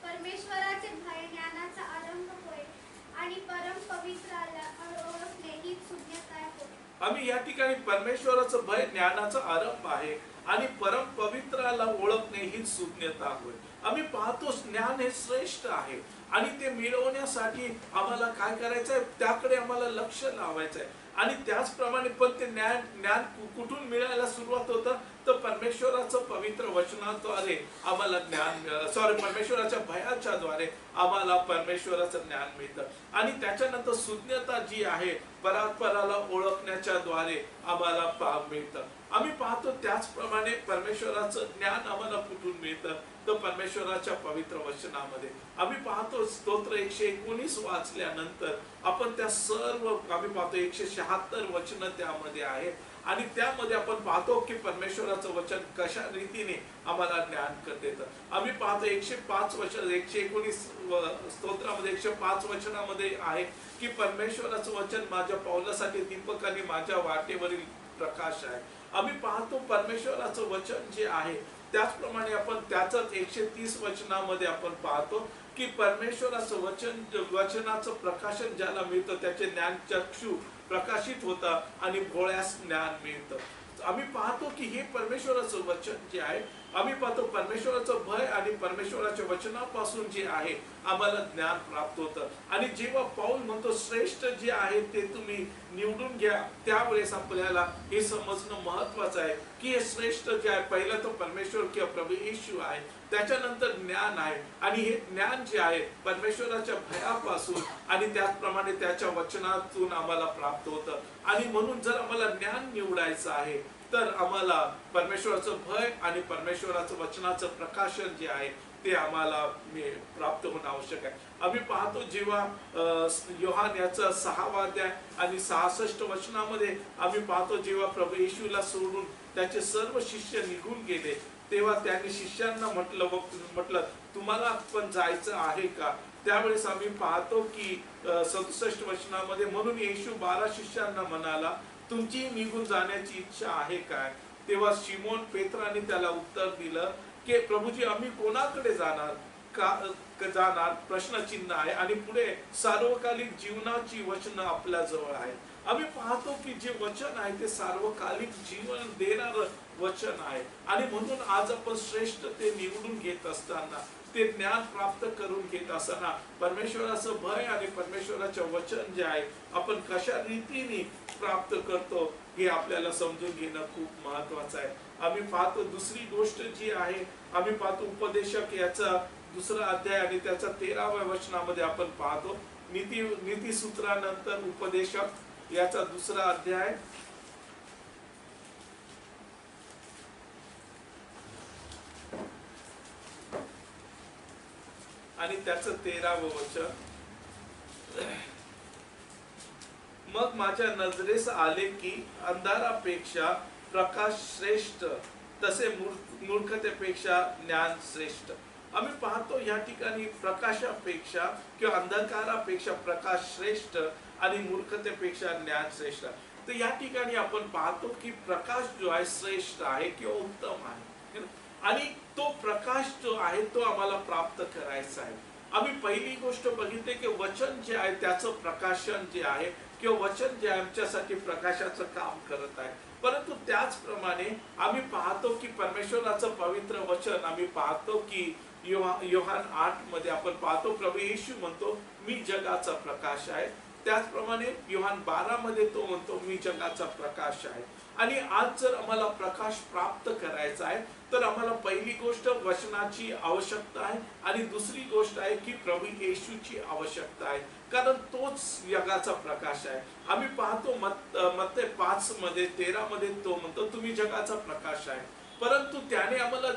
परमेश्वराचे भय ज्ञानाचा आरंभ होय आणि परम पवित्राला ओळखणे ही सुज्ञता आहे. आम्ही या ठिकाणी परमेश्वराचं भय ज्ञानाचा आरंभ आहे आणि परम पवित्राला ओळखणे ही सुज्ञता होय. आम्ही पाहतो ज्ञान हे श्रेष्ठ आहे आणि ते मिळवण्यासाठी आम्हाला काय करायचं आहे त्याकडे आम्हाला लक्ष लावायचं आहे. आणि त्याचप्रमाणे पण ते ज्ञान कुठून मिळायला सुरुवात होतं तर परमेश्वराचं पवित्र वचनाद्वारे आम्हाला परमेश्वराच्या भयाच्या द्वारे आम्हाला परमेश्वराचं ज्ञान मिळतं. आणि त्याच्यानंतर सुज्ञता जी आहे परात्पराला ओळखण्याच्या द्वारे आम्हाला मिळतं. आम्ही पाहतो त्याचप्रमाणे परमेश्वराचं ज्ञान आम्हाला कुठून मिळतं तर परमेश्वराच्या पवित्र वचनामध्ये. आम्ही पाहतो स्तोत्र 119 वाचल्यानंतर आपण त्या सर्व आम्ही पाहतो 176 वचन त्यामध्ये आहेत आणि त्यामध्ये आपण पाहतो की परमेश्वराचं वचन कशा रीतीने आम्हाला ज्ञान देतं. आम्ही पाहतो 105 वचन 119 स्तोत्रामध्ये 105 वचनामध्ये आहे की परमेश्वराचं वचन माझ्या पावलासाठी दीपक आणि माझ्या वाटेवरील प्रकाश आहे. आम्ही पाहतो परमेश्वराचं वचन जे आहे त्याचप्रमाणे आपण त्याच 130 वचनामध्ये आपण पाहतो की परमेश्वराचं वचनाचं प्रकाशन ज्याला मिळतं त्याचे ज्ञान चक्षु प्रकाशित होतं आणि भोळ्यास ज्ञान मिळतं. आम्ही पाहतो की हे परमेश्वराचं वचन जे आहे आम्ही पाहतो परमेश्वराचं भय आणि परमेश्वराच्या वचनापासून जे आहे आम्हाला ज्ञान प्राप्त होतं. आणि जेव्हा पाऊल म्हणतो श्रेष्ठ जे आहे ते तुम्ही निवडून घ्या त्यावेळेस आपल्याला हे समजणं महत्वाचं आहे की हे श्रेष्ठ जे आहे पहिलं तर परमेश्वर किंवा प्रभू येशू आहे, त्याच्यानंतर ज्ञान आहे आणि हे ज्ञान जे आहे परमेश्वराच्या भयापासून आणि त्याचप्रमाणे त्याच्या वचनातून आम्हाला प्राप्त होतं. आणि म्हणून जर आम्हाला ज्ञान निवडायचं आहे तर आम्हाला परमेश्वराचं भय आणि परमेश्वराचं वचनाचं प्रकाशन जे आहे ते आम्हाला प्राप्त होणं आवश्यक आहे. आम्ही पाहतो जेव्हा योहान याचा 6वा अध्याय आणि 66 वचनामध्ये आम्ही पाहतो जेव्हा प्रभू येशूला सोडून त्याचे सर्व शिष्य निघून गेले तेव्हा त्यांनी शिष्यांना म्हटलं तुम्हाला पण जायचं आहे का. त्यावेळेस आम्ही पाहतो की 67 वचनामध्ये म्हणून येशू 12 शिष्यांना म्हणाला तुमची निघून जाण्याची इच्छा आहे काय. तेव्हा शिमोन पेत्राने त्याला उत्तर दिलं की प्रभूजी आम्ही कोणाकडे जाणार प्रश्नचिन्ह आहे आणि पुढे सार्वकालिक जीवनाची वचनं आपल्या जवळ आहेत. आम्ही पाहतो की जे वचन आहे ते सार्वकालिक जीवन देणारं वचन आहे आणि म्हणून आज आपण श्रेष्ठ ते निवडून घेत असताना ते ज्ञान प्राप्त करून घेत असताना परमेश्वराचं भय आणि परमेश्वराचं वचन जे आहे आपण कशा रीतीने प्राप्त करतो हे आपल्याला समजून घेणं खूप महत्वाचं आहे. आम्ही पाहतो दुसरी गोष्ट जी आहे आम्ही पाहतो उपदेशक याचा 2रा अध्याय आणि त्याचा 13व्या वचनामध्ये आपण पाहतो नीतिसूत्रानंतर उपदेशक याचा 2रा अध्याय आणि त्याचं 13वं वचन. मग माझ्या नजरेस आले की अंधारापेक्षा प्रकाश श्रेष्ठ तसे मूर्खतेपेक्षा ज्ञान श्रेष्ठ. आम्ही पाहतो या ठिकाणी प्रकाशापेक्षा किंवा अंधकारापेक्षा प्रकाश श्रेष्ठ आणि मूर्खतेपेक्षा ज्ञान श्रेष्ठ. तर या ठिकाणी आपण पाहतो की प्रकाश जो आहे श्रेष्ठ आहे किंवा उत्तम आहे आणि तो प्रकाश जो आहे तो आम्हाला प्राप्त करायचा आहे. आम्ही पहिली गोष्ट बघितली की वचन जे आहे त्याचं प्रकाशन जे आहे किंवा वचन जे आमच्यासाठी प्रकाशाचं काम करत आहे. परंतु त्याचप्रमाणे आम्ही पाहतो की परमेश्वराचं पवित्र वचन आम्ही पाहतो की योहान 8 मध्ये आपण पाहतो प्रभू येशू म्हणतो मी जगाचा प्रकाश आहे. त्याचप्रमाणे योहान 12 मध्ये तो म्हणतो मी जगाचा प्रकाश आहे. आणि आज जर आम्हाला प्रकाश प्राप्त करायचा आहे तर आम्हाला पहिली गोष्ट वचनाची आवश्यकता आहे आणि दुसरी गोष्ट आहे की प्रभू येशूची आवश्यकता आहे, कारण तोच जगाचा प्रकाश आहे. आम्ही पाहतो मत्ते 5 मध्ये 13 मध्ये तो म्हणतो तुम्ही जगाचा प्रकाश आहे. परंतु त्याने आम्हाला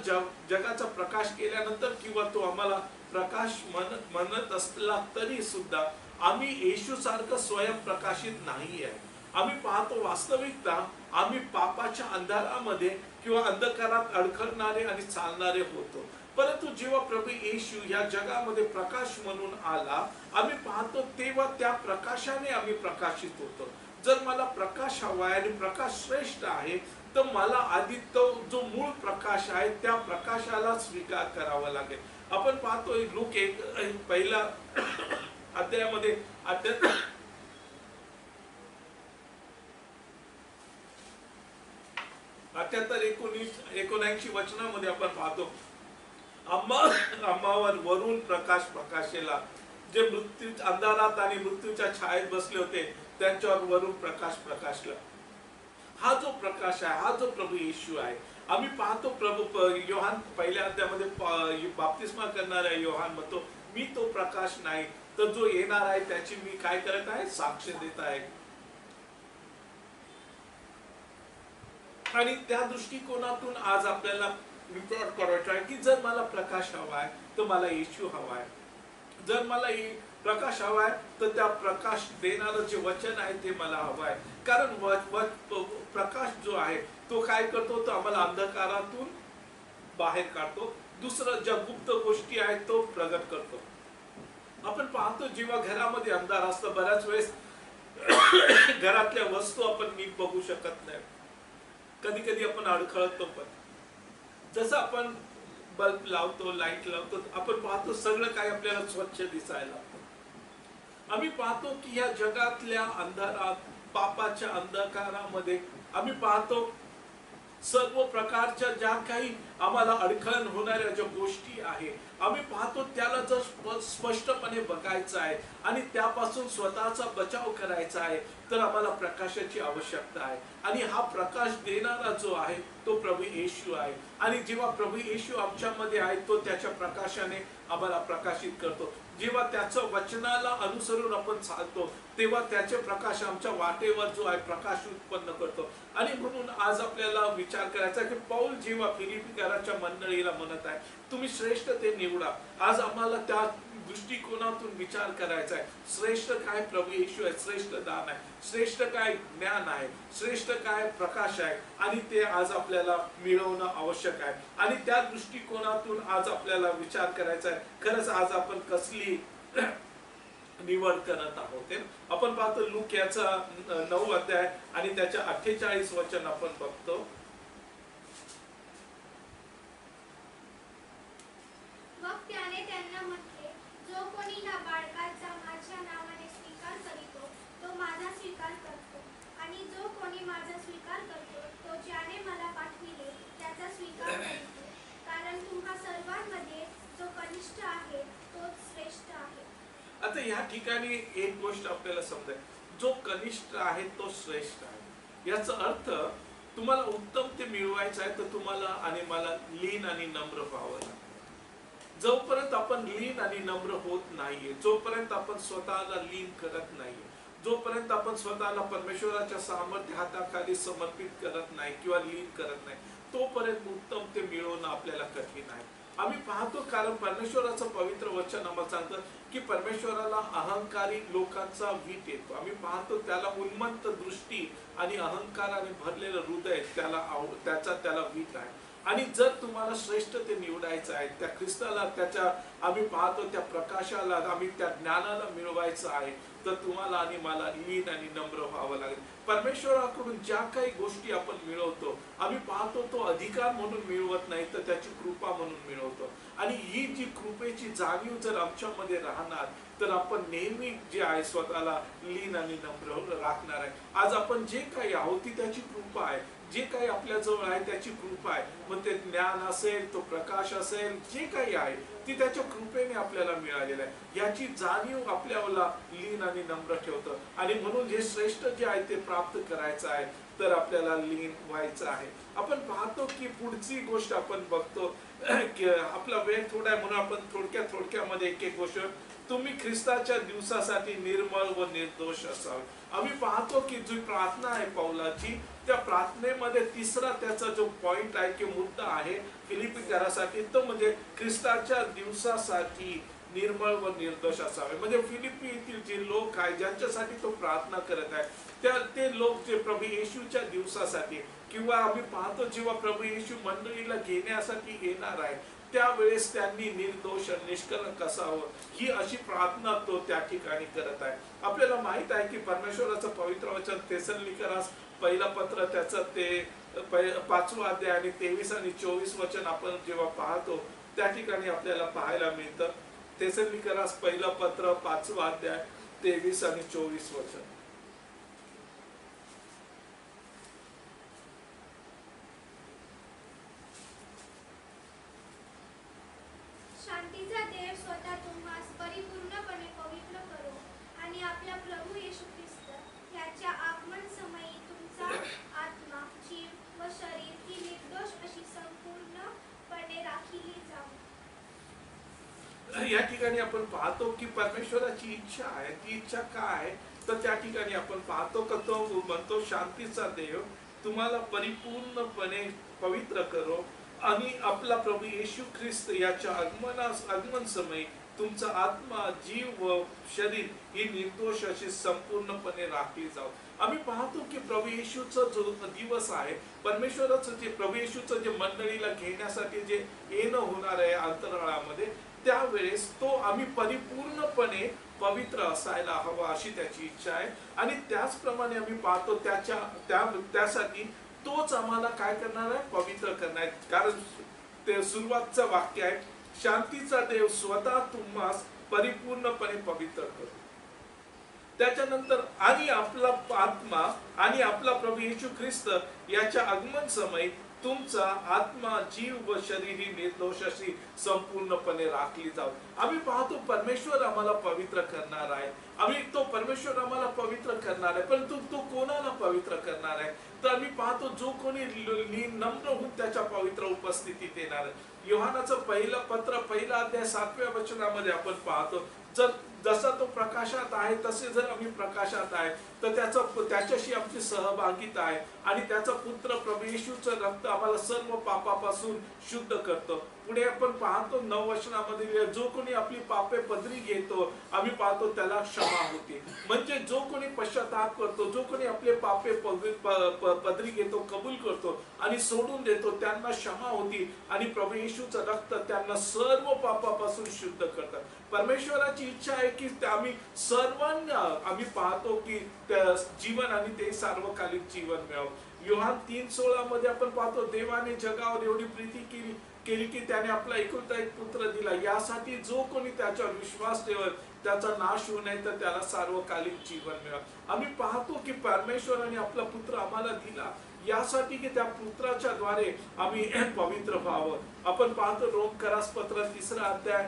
जगाचा प्रकाश केल्यानंतर किंवा तो आम्हाला प्रकाश म्हणत असला तरी सुद्धा आम्ही येशू सारखं स्वयंप्रकाशित नाही आहे. आम्ही पाहतो वास्तविकता आम्ही पापाच्या अंधारामध्ये किंवा अंधकारात अडखळणारे आणि चालणारे होतो. परंतु जेव्हा प्रभू येशू या जगामध्ये प्रकाश म्हणून आला, आम्ही पाहतो तेव्हा त्या प्रकाशाने आम्ही प्रकाशित होतो. जर मला प्रकाश हवा आहे आणि प्रकाश श्रेष्ठ आहे तर मला आधी तो जो मूळ प्रकाश आहे त्या प्रकाशाला स्वीकार करावा लागेल. आपण पाहतो लूक 1 पहिला अध्यायामध्ये 78-79 वचनामध्ये आपण पाहतो आम्हावर वरून प्रकाश प्रकाशेला. जे मृत्यू अंधारात आणि मृत्यूच्या छायेत बसले होते त्यांच्यावर वरून प्रकाश प्रकाशला. हा जो प्रकाश आहे, हा जो प्रभू येशू आहे. आम्ही पाहतो प्रभू योहान पहिल्या अध्यायामध्ये बाप्तिस्मा करणारा योहान म्हणतो मी तो प्रकाश नाही तर जो येणार आहे त्याची मी काय करत आहे, साक्ष देत आहे. आणि त्या दृष्टिकोनातून आज आपल्याला विचार करायचा आहे की जर मला प्रकाश हवा आहे तर मला येशू हवा आहे. जर मला प्रकाश हवा आहे तर त्या प्रकाश देणारं जे वचन आहे ते मला हवं आहे. कारण प्रकाश जो आहे तो काय करतो, तो आम्हाला अंधकारातून बाहेर काढतो. दुसरं ज्या गुप्त गोष्टी आहेत तो प्रगट करतो. आपण पाहतो जेव्हा घरामध्ये अंधार असतं बऱ्याच वेळेस घरातल्या वस्तू आपण नीट बघू शकत नाही. कधी कधी आपण अडखळतो. पण जसं आपण बल्ब लावतो, लाईट लावतो, आपण पाहतो सगळं काही आपल्याला स्वच्छ दिसायला लागतं. आम्ही पाहतो की या जगातल्या अंधारात, पापाच्या अंधकारामध्ये आम्ही पाहतो सर्व प्रकारच्या ज्या काही आम्हाला अडखळण होणाऱ्या ज्या गोष्टी आहे आम्ही पाहतो त्याला जर स्पष्टपणे बघायचं आहे आणि त्यापासून स्वतःचा बचाव करायचा आहे तर आम्हाला प्रकाशाची आवश्यकता आहे. आणि हा प्रकाश देणारा जो आहे तो प्रभू येशू आहे. आणि जेव्हा प्रभू येशू आमच्यामध्ये आहे तो त्याच्या प्रकाशाने आम्हाला प्रकाशित करतो. जेव्हा त्याचं वचनाला अनुसरून आपण चालतो तेव्हा त्याचे प्रकाश आमच्या वाटेवर जो आहे प्रकाश उत्पन्न करतो. आणि म्हणून आज आपल्याला विचार करायचा की पौल जेव्हा फिलिपिकराच्या मंडळीला म्हणत आहे तुम्ही श्रेष्ठ ते निवडा, आज आम्हाला त्या दृष्टिकोनातून विचार करायचा आहे. श्रेष्ठ काय प्रभू येशू आहे, श्रेष्ठ दान आहे, श्रेष्ठ काय ज्ञान आहे, श्रेष्ठ काय प्रकाश आहे आणि ते आज आपल्याला मिळवणं आवश्यक आहे. आणि त्या दृष्टिकोनातून आज आपल्याला विचार करायचा आहे खरंच आज आपण कसली निवड करत आहोत. आपण पाहतो लूक याचा 9 अध्याय आणि त्याच्या 48 वचन आपण बघतो. मग त्याने त्यांना म्हटले, जो कोणी ह्या बाळकाचा माझ्या नावाने स्वीकार करीतो तो माझा स्वीकार करतो आणि जो कोणी माझा स्वीकार करतो तो ज्याने मला पाठविले त्याचा स्वीकार करीतो. कारण तुम्हा सर्वांमध्ये जो कनिष्ठ आहे तोच श्रेष्ठ आहे. आता या ठिकाणी एक गोष्ट आपल्याला समजाय, जो कनिष्ठ आहे तो श्रेष्ठ आहे. याचा अर्थ तुम्हाला उत्तम ते मिळवायचं आहे तर तुम्हाला आणि मला लीन आणि नम्र व्हावं लागतं. जोपर्यंत आपण लीन आणि नम्र होत नाहीये, जोपर्यंत आपण स्वतःला लीन करत नाहीये, जोपर्यंत आपण स्वतःला परमेश्वराच्या सामर्थ्य हाताखाली समर्पित करत नाही किंवा लीन करत नाही तोपर्यंत उत्तम ते मिळवणं आपल्याला कठीण आहे. आम्ही पाहतो कारण परमेश्वराचं पवित्र वचन आम्हाला सांगतं की परमेश्वराला अहंकारी लोकांचा वीट येतो. आम्ही पाहतो त्याला उन्मत्त दृष्टी आणि अहंकाराने भरलेलं हृदय त्याला वीट आहे. आणि जर तुम्हाला श्रेष्ठ ते निवडायचं आहे, त्या ख्रिस्ताला त्याच्या आम्ही पाहतो त्या प्रकाशाला आम्ही त्या ज्ञानाला मिळवायचं आहे तर तुम्हाला आणि मला लीन आणि नम्र व्हावं लागेल. परमेश्वराकडून ज्या काही गोष्टी आपण मिळवतो आम्ही पाहतो तो अधिकार म्हणून मिळवत नाही तर त्याची कृपा म्हणून मिळवतो. आणि ही जी कृपेची जाणीव जर आमच्यामध्ये राहणार तर आपण नेहमी जे आहे स्वतःला लीन आणि नम्र राखणार आहे. आज आपण जे काही आहोत ती त्याची कृपा आहे, जे काही आपल्या जवळ आहे त्याची कृपा आहे. मग ते ज्ञान असेल, तो प्रकाश असेल, जे काही आहे ती त्याच्या कृपेने आपल्याला मिळालेलं आहे. याची जाणीव आपल्याला लीन आणि नम्र ठेवतं. आणि म्हणून जे श्रेष्ठ जे आहे ते प्राप्त करायचं आहे तर आपल्याला लीन व्हायचं आहे. आपण पाहतो की पुढची गोष्ट आपण बघतो की आपला वेळ थोडा आहे म्हणून आपण थोडक्यामध्ये एक एक गोष्ट, तुम्ही ख्रिस्ताच्या दिवसासाठी निर्मळ व निर्दोष असावे. आम्ही पाहतो की जी प्रार्थना आहे पौलाची, त्या प्रार्थनेमध्ये तिसरा त्याचा जो पॉइंट आहे की मुद्दा आहे फिलिपीकरासाठी, तो म्हणजे ख्रिस्ताच्या दिवसासाठी निर्मळ व निर्दोष असावे. म्हणजे फिलिपी येथील जे लोक आहे ज्यांच्यासाठी तो प्रार्थना करत आहे, ते लोक जे प्रभू येशूच्या दिवसासाठी, किंवा आम्ही पाहतो जेव्हा प्रभू येशू मंडळीला घेण्यासाठी येणार आहे त्यावेळेस त्यांनी निर्दोष निष्कलंक असावं, ही अशी प्रार्थना तो त्या ठिकाणी करत आहे. आपल्याला माहित आहे की परमेश्वराचं पवित्र वचन तेसलोनिकरास पहिला पत्र त्याचं ते 5वा अध्याय आणि 23 आणि 24 वचन आपण जेव्हा पाहतो त्या ठिकाणी आपल्याला पाहायला मिळतं. तेसलोनिकरास पहिला पत्र 5वा अध्याय 23 आणि 24 वचन. शांतीचा देव स्वतः तुम्हास परिपूर्णपणे पवित्र करो आणि आपला प्रभू येशू ख्रिस्त याच्या आगमन समयी तुमचा आत्मा, जीव व शरीर ही निर्दोष अशी संपूर्णपणे राखिली जावी. या ठिकाणी आपण पाहतो की परमेश्वराची इच्छा आहे. ती इच्छा काय आहे तर त्या ठिकाणी आपण पाहतो की तो म्हणतो शांतीचा देव तुम्हाला परिपूर्णपणे पवित्र करो आणि आपला प्रभू येशू ख्रिस्त याच्या आगमन समयी तुमचा आत्मा, जीव व शरीर ही निर्दोष अशी संपूर्णपणे राखली जाऊ. आम्ही पाहतो की प्रभू येशूचा जो दिवस आहे, परमेश्वराचं जे प्रभू येशूचं जे मंडळीला घेण्यासाठी जे येणं होणार आहे अंतराळामध्ये, त्यावेळेस तो आम्ही परिपूर्णपणे पवित्र असायला हवा अशी त्याची इच्छा आहे. आणि त्याचप्रमाणे आम्ही पाहतो त्यासाठी तोच आम्हाला काय करणार आहे, पवित्र करणार आहे. कारण ते सुरुवातचं वाक्य आहे, शांतीचा देव स्वतः तुम्हास परिपूर्णपणे पवित्र करो. त्याच्यानंतर आणि आपला आत्मा आणि आपला प्रभू येशू ख्रिस्त याच्या आगमन समयी तुमचा आत्मा, जीव व शरीर ही निर्दोष अशी संपूर्णपणे राखली जाऊ. आम्ही पाहतो परमेश्वर आम्हाला पवित्र करणार आहे. परमेश्वर आम्हाला पवित्र करणार आहे, परंतु तो कोणाला पवित्र करणार आहे तर आम्ही पाहतो जो कोणी नम्र होऊन त्याच्या पवित्र उपस्थितीत येणार आहे. योहानाचं पहिलं पत्र पहिला अध्याय 7व्या वचनामध्ये आपण पाहतो, जसा तो प्रकाशात आहे तसे जर आम्ही प्रकाशात आहे तर त्याच्याशी आमची सहभागिता आहे आणि त्याचा पुत्र प्रभू येशूचं रक्त आम्हाला सर्व पापापासून शुद्ध करतो. पुढे आपण पाहतो 9 वचनामध्ये, जो कोणी आपली पापे पदरी घेतो आम्ही पाहतो त्याला क्षमा होते. म्हणजे जो कोणी पश्चाताप करतो, जो कोणी आपले पापे पदरी घेतो, कबूल करतो आणि सोडून देतो, त्यांना क्षमा होती आणि प्रभू येशूचं रक्त त्यांना सर्व पापापासून शुद्ध करतात. परमेश्वराची इच्छा आहे की आम्ही सर्वांना आम्ही पाहतो की जीवन आणि ते सार्वकालिक जीवन मिळावं. योहान 3:16 मध्ये आपण पाहतो, देवाने जगावर एवढी प्रीती केली की त्याने आपला एकुलता एक पुत्र दिला, यासाठी जो कोणी त्याच्यावर विश्वास ठेवेल त्याचा नाश होऊ नये तर त्याला सार्वकालिक जीवन मिळावं. आम्ही पाहतो की परमेश्वराने आपला पुत्र आम्हाला दिला यासाठी की त्या पुत्राच्या द्वारे आम्ही पवित्र व्हावं. आपण पाहतो रोमकरास पत्र 3रा अध्याय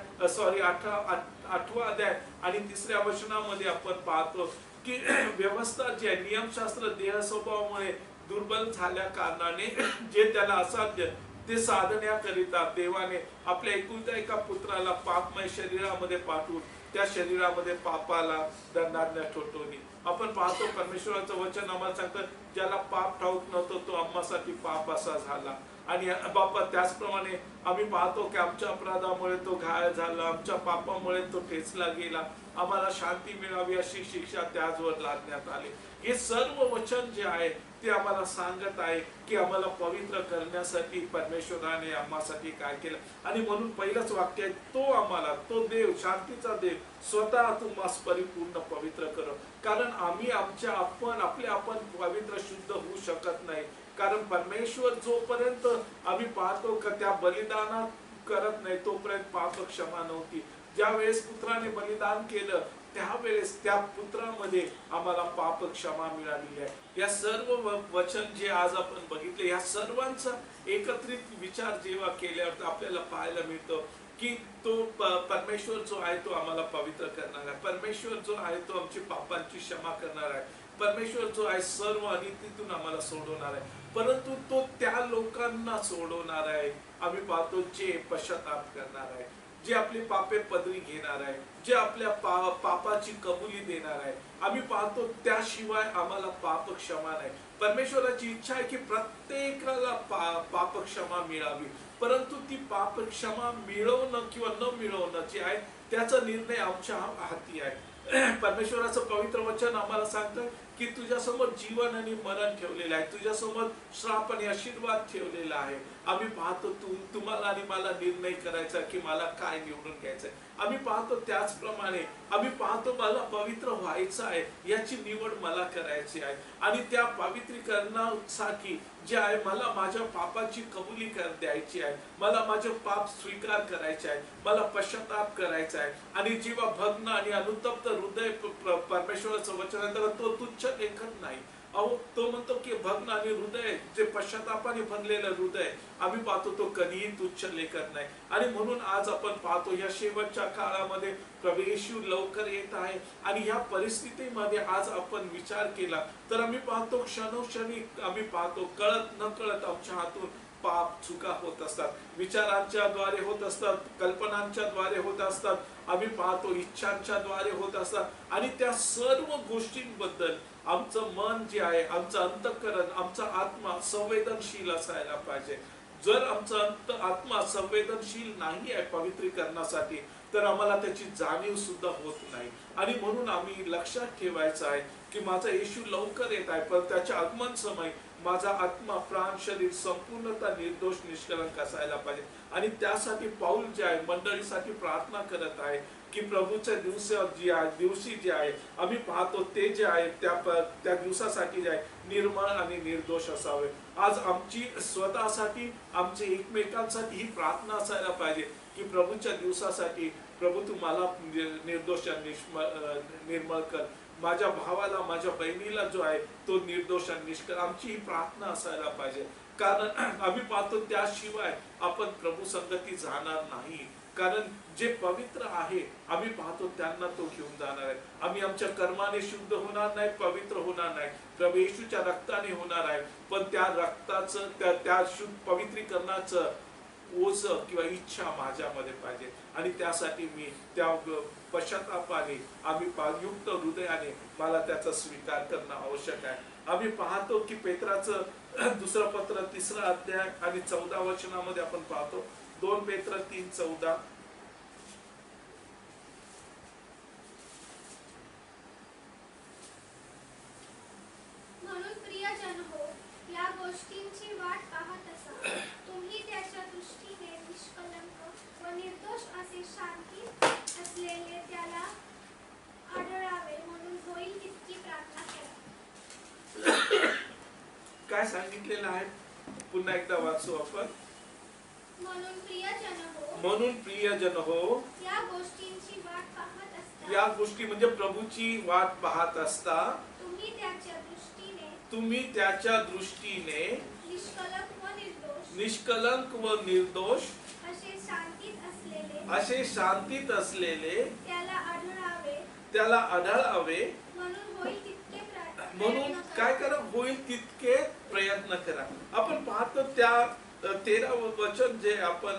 8वा अध्याय आणि 3ऱ्या वचनामध्ये आपण पाहतो की व्यवस्था जी आहे, नियमशास्त्र देह स्वभावामुळे दुर्बल झाल्या कारणाने जे त्याला असाध्य ते साधण्याकरिता देवाने आपल्या एकुलत्या एका पुत्राला पापमय शरीरामध्ये पाठवून त्या शरीरामध्ये पापाला दंडाज्ञा ठोठवली. आपण पाहतो परमेश्वराचं वचन आम्हाला सांगतं, ज्याला पाप ठाऊक नव्हतं तो आम्हासाठी पाप असा झाला. आणि बापा त्याचप्रमाणे आम्ही पाहतो की आमच्या अपराधामुळे तो घायल झाला, आमच्या पापामुळे तो ठेचला गेला, आम्हाला शांती मिळावी अशी शिक्षा त्याचवर लादण्यात आली. हे सर्व वचन जे आहे ते आम्हाला सांगत आहे की आम्हाला पवित्र करण्यासाठी परमेश्वराने आम्हासाठी काय केलं. आणि म्हणून पहिलंच वाक्य आहे, तो देव, शांतीचा देव स्वतः तुम्हास परिपूर्ण पवित्र करो. कारण आम्ही आपण पवित्र शुद्ध होऊ शकत नाही. कारण परमेश्वर जोपर्यंत आम्ही पाहतो की त्या बलिदानात करत नाही तोपर्यंत पाप क्षमा नव्हती. ज्या वेळेस पुत्राने बलिदान केलं त्यावेळेस त्या पुत्रामध्ये आम्हाला पाप क्षमा मिळालेली आहे. या सर्व वचन जे आज आपण बघितले, या सर्वांचा एकत्रित विचार जेव्हा केल्यावर आपल्याला पाहायला मिळतो की तो परमेश्वर जो आहे तो आम्हाला पवित्र करणार आहे. परमेश्वर जो आहे तो आमची पापांची क्षमा करणार आहे. परमेश्वर जो आहे सर्व अनितीतून आम्हाला सोडवणार आहे, परंतु तो त्या लोकांना सोडवणार आहे आम्ही पाहतो जे पश्चाताप करणार आहे, जे आपली पापे पदरी घेणार आहे, जे आपल्या पापाची कबुली देणार आहे. आम्ही पाहतो त्याशिवाय आम्हाला पाप क्षमा नाही. परमेश्वराची इच्छा आहे की प्रत्येकाला पाप क्षमा मिळावी, परंतु ती पाप क्षमा मिळवणं किंवा न मिळवणं जे आहे त्याचा निर्णय आमच्या हाती आहे. परमेश्वराचं पवित्र वचन आम्हाला सांगतं की तुझ्यासमोर जीवन आणि मरण ठेवलेलं आहे, तुझ्यासमोर श्राप आणि आशीर्वाद ठेवलेला आहे. आम्ही पाहतो तुम्हाला आणि मला निर्णय करायचा की मला काय निवडून घ्यायचंय. आम्ही पाहतो त्याचप्रमाणे आम्ही पाहतो मला पवित्र व्हायचं आहे, याची निवड मला करायची आहे. आणि त्या पवित्रीकरणासाठी जे आहे मला माझ्या पापाची कबुली द्यायची आहे, मला माझे पाप स्वीकार करायचे आहे, मला पश्चाताप करायचा आहे. आणि जेव्हा भग्न आणि अनुतप्त हृदय परमेश्वराचं वचन आहे तर तो तुच्छ लेखत नाही. अहो तो म्हणतो की भग्न आणि हृदय जे पश्चातापाने भरलेलं हृदय आम्ही पाहतो तो कधीही तुच्छ लेखत नाही. आणि म्हणून आज आपण पाहतो या शेवटच्या काळामध्ये प्रभू येशू लवकर येत आहे. आणि ह्या परिस्थितीमध्ये आज आपण विचार केला तर आम्ही पाहतो क्षणोक्षणी आम्ही पाहतो कळत न कळत आमच्या हातून पाप चुका होत असतात, विचारांच्या द्वारे होत असतात, कल्पनांच्या द्वारे होत असतात, आम्ही पाहतो इच्छांच्या द्वारे होत असतात. आणि त्या सर्व गोष्टींबद्दल आमचं मन जे आहे, आमचं अंतःकरण, आमचा आत्मा संवेदनशील असायला पाहिजे. जर आमचा आत्मा संवेदनशील नाही आहे पवित्रीकरणासाठी तर आम्हाला त्याची जाणीव सुद्धा होत नाही. आणि म्हणून आम्ही लक्षात ठेवायचं आहे की माझा येशू लवकर येत आहे, पण त्याच्या आगमन समय माझा आत्मा, प्राण, शरीर संपूर्णतः निर्दोष निष्कलंक असायला पाहिजे. आणि त्यासाठी पाऊल जे आहे मंडळीसाठी प्रार्थना करत आहे की प्रभूच्या दिवशी जे आहे आम्ही पाहतो ते जे आहे त्या दिवसासाठी जे आहे निर्मळ आणि निर्दोष असावे. आज आमची स्वतःसाठी, आमच्या एकमेकांसाठी ही प्रार्थना असायला पाहिजे की प्रभूच्या दिवसासाठी प्रभू तू मला निर्दोष निर्मळ कर, माझ्या भावाला, माझ्या बहिणीला जो आहे तो निर्दोष आणि निष्कलंक, आमची ही प्रार्थना असायला पाहिजे. कारण आम्ही पाहतो त्याशिवाय आपण प्रभू संगती जाणार नाही. कारण जे पवित्र आहे आम्ही पाहतो त्यांना तो घेऊन जाणार आहे. आम्ही आमच्या कर्माने शुद्ध होणार नाही, पवित्र होणार नाही, प्रभू येशूच्या रक्ताने होणार आहे. पण त्या रक्ताचं त्या शुद्ध पवित्रीकरणाचं ओझ किंवा इच्छा माझ्यामध्ये पाहिजे. आणि त्यासाठी मी त्या पश्चातापाने आम्ही युक्त हृदयाने मला त्याचा स्वीकार करणं आवश्यक आहे. आम्ही पाहतो की पेत्राचं दुसरं पत्र 3 अध्याय आणि 14 वचनामध्ये आपण पाहतो 2 पेत्र 3:14. म्हणून प्रियजन हो, या गोष्टींची वाट पाहत असा. तुम्ही त्याच्या दृष्टीने निष्कलंक व निर्दोष असे शांतीत असलेले त्याला आढळावे म्हणून होईल तितकी प्रार्थना करा. काय सांगितलेलं आहे पुन्हा एकदा वाचू आपण. म्हणून प्रियजन हो, म्हणून प्रियजन हो, या गोष्टींची वाट पाहत असता. या गोष्टी म्हणजे प्रभूची वाट पाहत असता तुम्ही त्याच्या दृष्टीने निष्कलंक व निर्दोष असे शांतीत असलेले त्याला आढळावे म्हणून काय करा, होईल तितके प्रयत्न करा. आपण पाहतो त्या 13व वचन जे आपण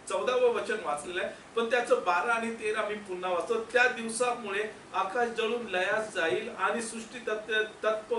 14व वचन वाचलेलं आहे, पण त्याचं 12 आणि 13 मी पुन्हा वाचतो. त्या दिवसामुळे आकाश जळून लयास जाईल आणि सृष्टी तत्त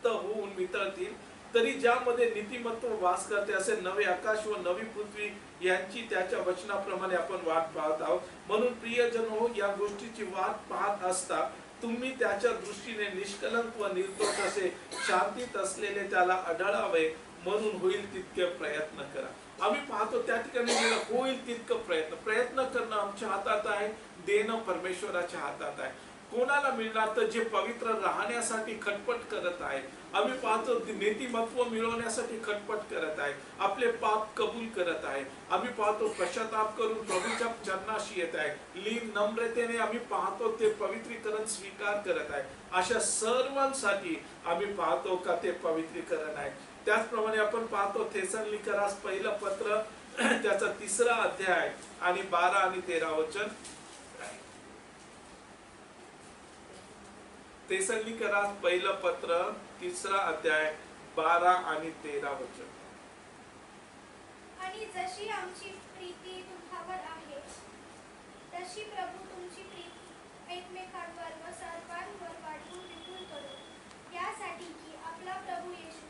होऊन मिटतील. तरी ज्यामध्ये नीतिमत्व वास करते असे नवे आकाश व नवी पृथ्वी यांची त्याच्या वचनाप्रमाणे आपण वाट पाहत आहोत. म्हणून प्रियजन हो, या गोष्टीची वाट पाहत असता तुम्ही त्याच्या दृष्टीने निष्कलंक व निर्दोष असे शांतीत असलेले त्याला आढळावे म्हणून होईल तितके प्रयत्न करा. आम्ही पाहतो त्या ठिकाणी होईल तितकं प्रयत्न करणं आमच्या हातात आहे, देणं परमेश्वराच्या हातात आहे. कोणाला मिळणार तर जे पवित्र राहण्यासाठी खटपट करत आहे. आम्ही पाहतो नीतिमत्व मिळवण्यासाठी खटपट करत आहे, आपले पाप कबूल करत आहे. आम्ही पाहतो पश्चाताप करून प्रभूच्या चरणाशी येत आहे, लीन नम्रतेने आम्ही पाहतो ते पवित्रीकरण स्वीकार करत आहे. अशा सर्वांसाठी आम्ही पाहतो का ते पवित्रीकरण आहे. त्याचप्रमाणे आपण पाहतो थेसलोनिकरास पहिलं पत्र त्याचा 3रा अध्याय आणि 12 आणि 13 वचन. तेसलोनिकरास पहिलं पत्र 3 अध्याय 12 आणि 13 वचन. आणि जशी आमची प्रीती तुझ्यावर आहे तशी प्रभू तुमची प्रीती एकमेकांवर व सर्वांवर वाढवून विपुल करो, यासाठी की आपला प्रभू येशू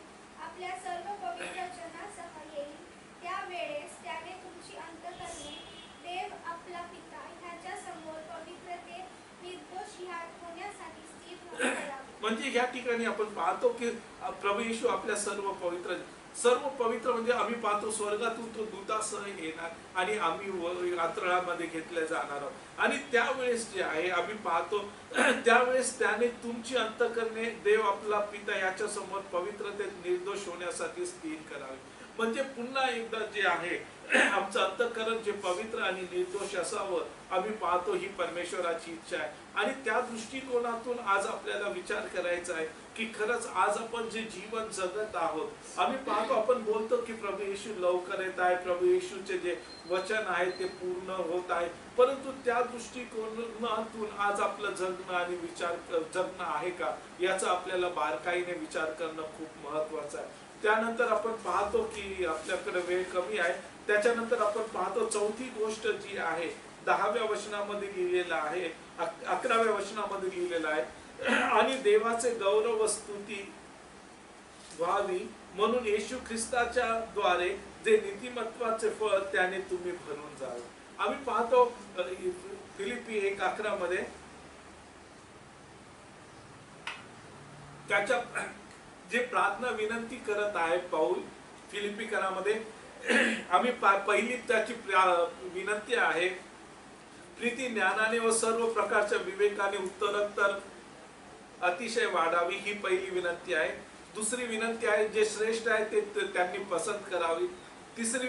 आपल्या सर्व पवित्र जनासह येईल, त्यावेळेस त्याने तुमची अंतःकरणे देव आपला पिता ह्याच्या समोर पवित्रतेत निर्दोष होण्यासाठी स्थिर करावी. म्हणजे या ठिकाणी आपण पाहतो की प्रभू येशू आपल्या सर्व पवित्र म्हणजे आम्ही पाहतो स्वर्गातून तो दूतासह येणार आणि आम्ही अंतराळामध्ये घेतले जाणार आहोत. आणि त्यावेळेस जे आहे आम्ही पाहतो त्यावेळेस त्याने तुमची अंतःकरणे देव आपला पिता याच्या समोर पवित्रतेत निर्दोष होण्यासाठी स्थिर करावे. म्हणजे पुन्हा एकदा जे आहे आमचं अंतःकरण जे पवित्र आणि निर्दोष असावं आम्ही पाहतो ही परमेश्वराची इच्छा आहे. आणि त्या दृष्टिकोनातून आज आपल्याला विचार करायचा आहे की खरंच आज आपण जे जीवन जगत आहोत आम्ही पाहतो आपण बोलतो की प्रभू येशू लवकर येत आहे, प्रभू येशूचे जे वचन आहे ते पूर्ण होत आहे, परंतु त्या दृष्टिकोनातून आज आपलं जगणं आणि जगणं आहे का याचा आपल्याला बारकाईने विचार करणं खूप महत्वाचं आहे. त्यानंतर आपण पाहतो की आपल्याकडे वेळ कमी आहे, त्याच्यानंतर आपण पाहतो चौथी गोष्ट जी आहे 10व्या वचनामध्ये लिहिलेलं आहे, 11व्या वचनामध्ये लिहिलेलं आहे, आणि देवाचे गौरव व स्तुती व्हावी म्हणून येशू ख्रिस्ताच्या द्वारे जे नीतिमत्वाचे फळ त्याने तुम्ही भरून जावे. आम्ही पाहतो फिलिपी 1:11 मध्ये त्याच्या जे प्रार्थना विनंती करत आहे पौल फिलिपीकरामध्ये आम्ही पहिली त्याची विनंती आहे प्रीती ज्ञानाने व सर्व प्रकारच्या विवेकाने उत्तरोत्तर अतिशय वाढावी, ही पहिली विनंती आहे. दुसरी विनंती आहे जे श्रेष्ठ आहे ते त्यांनी पसंत करावी. तिसरी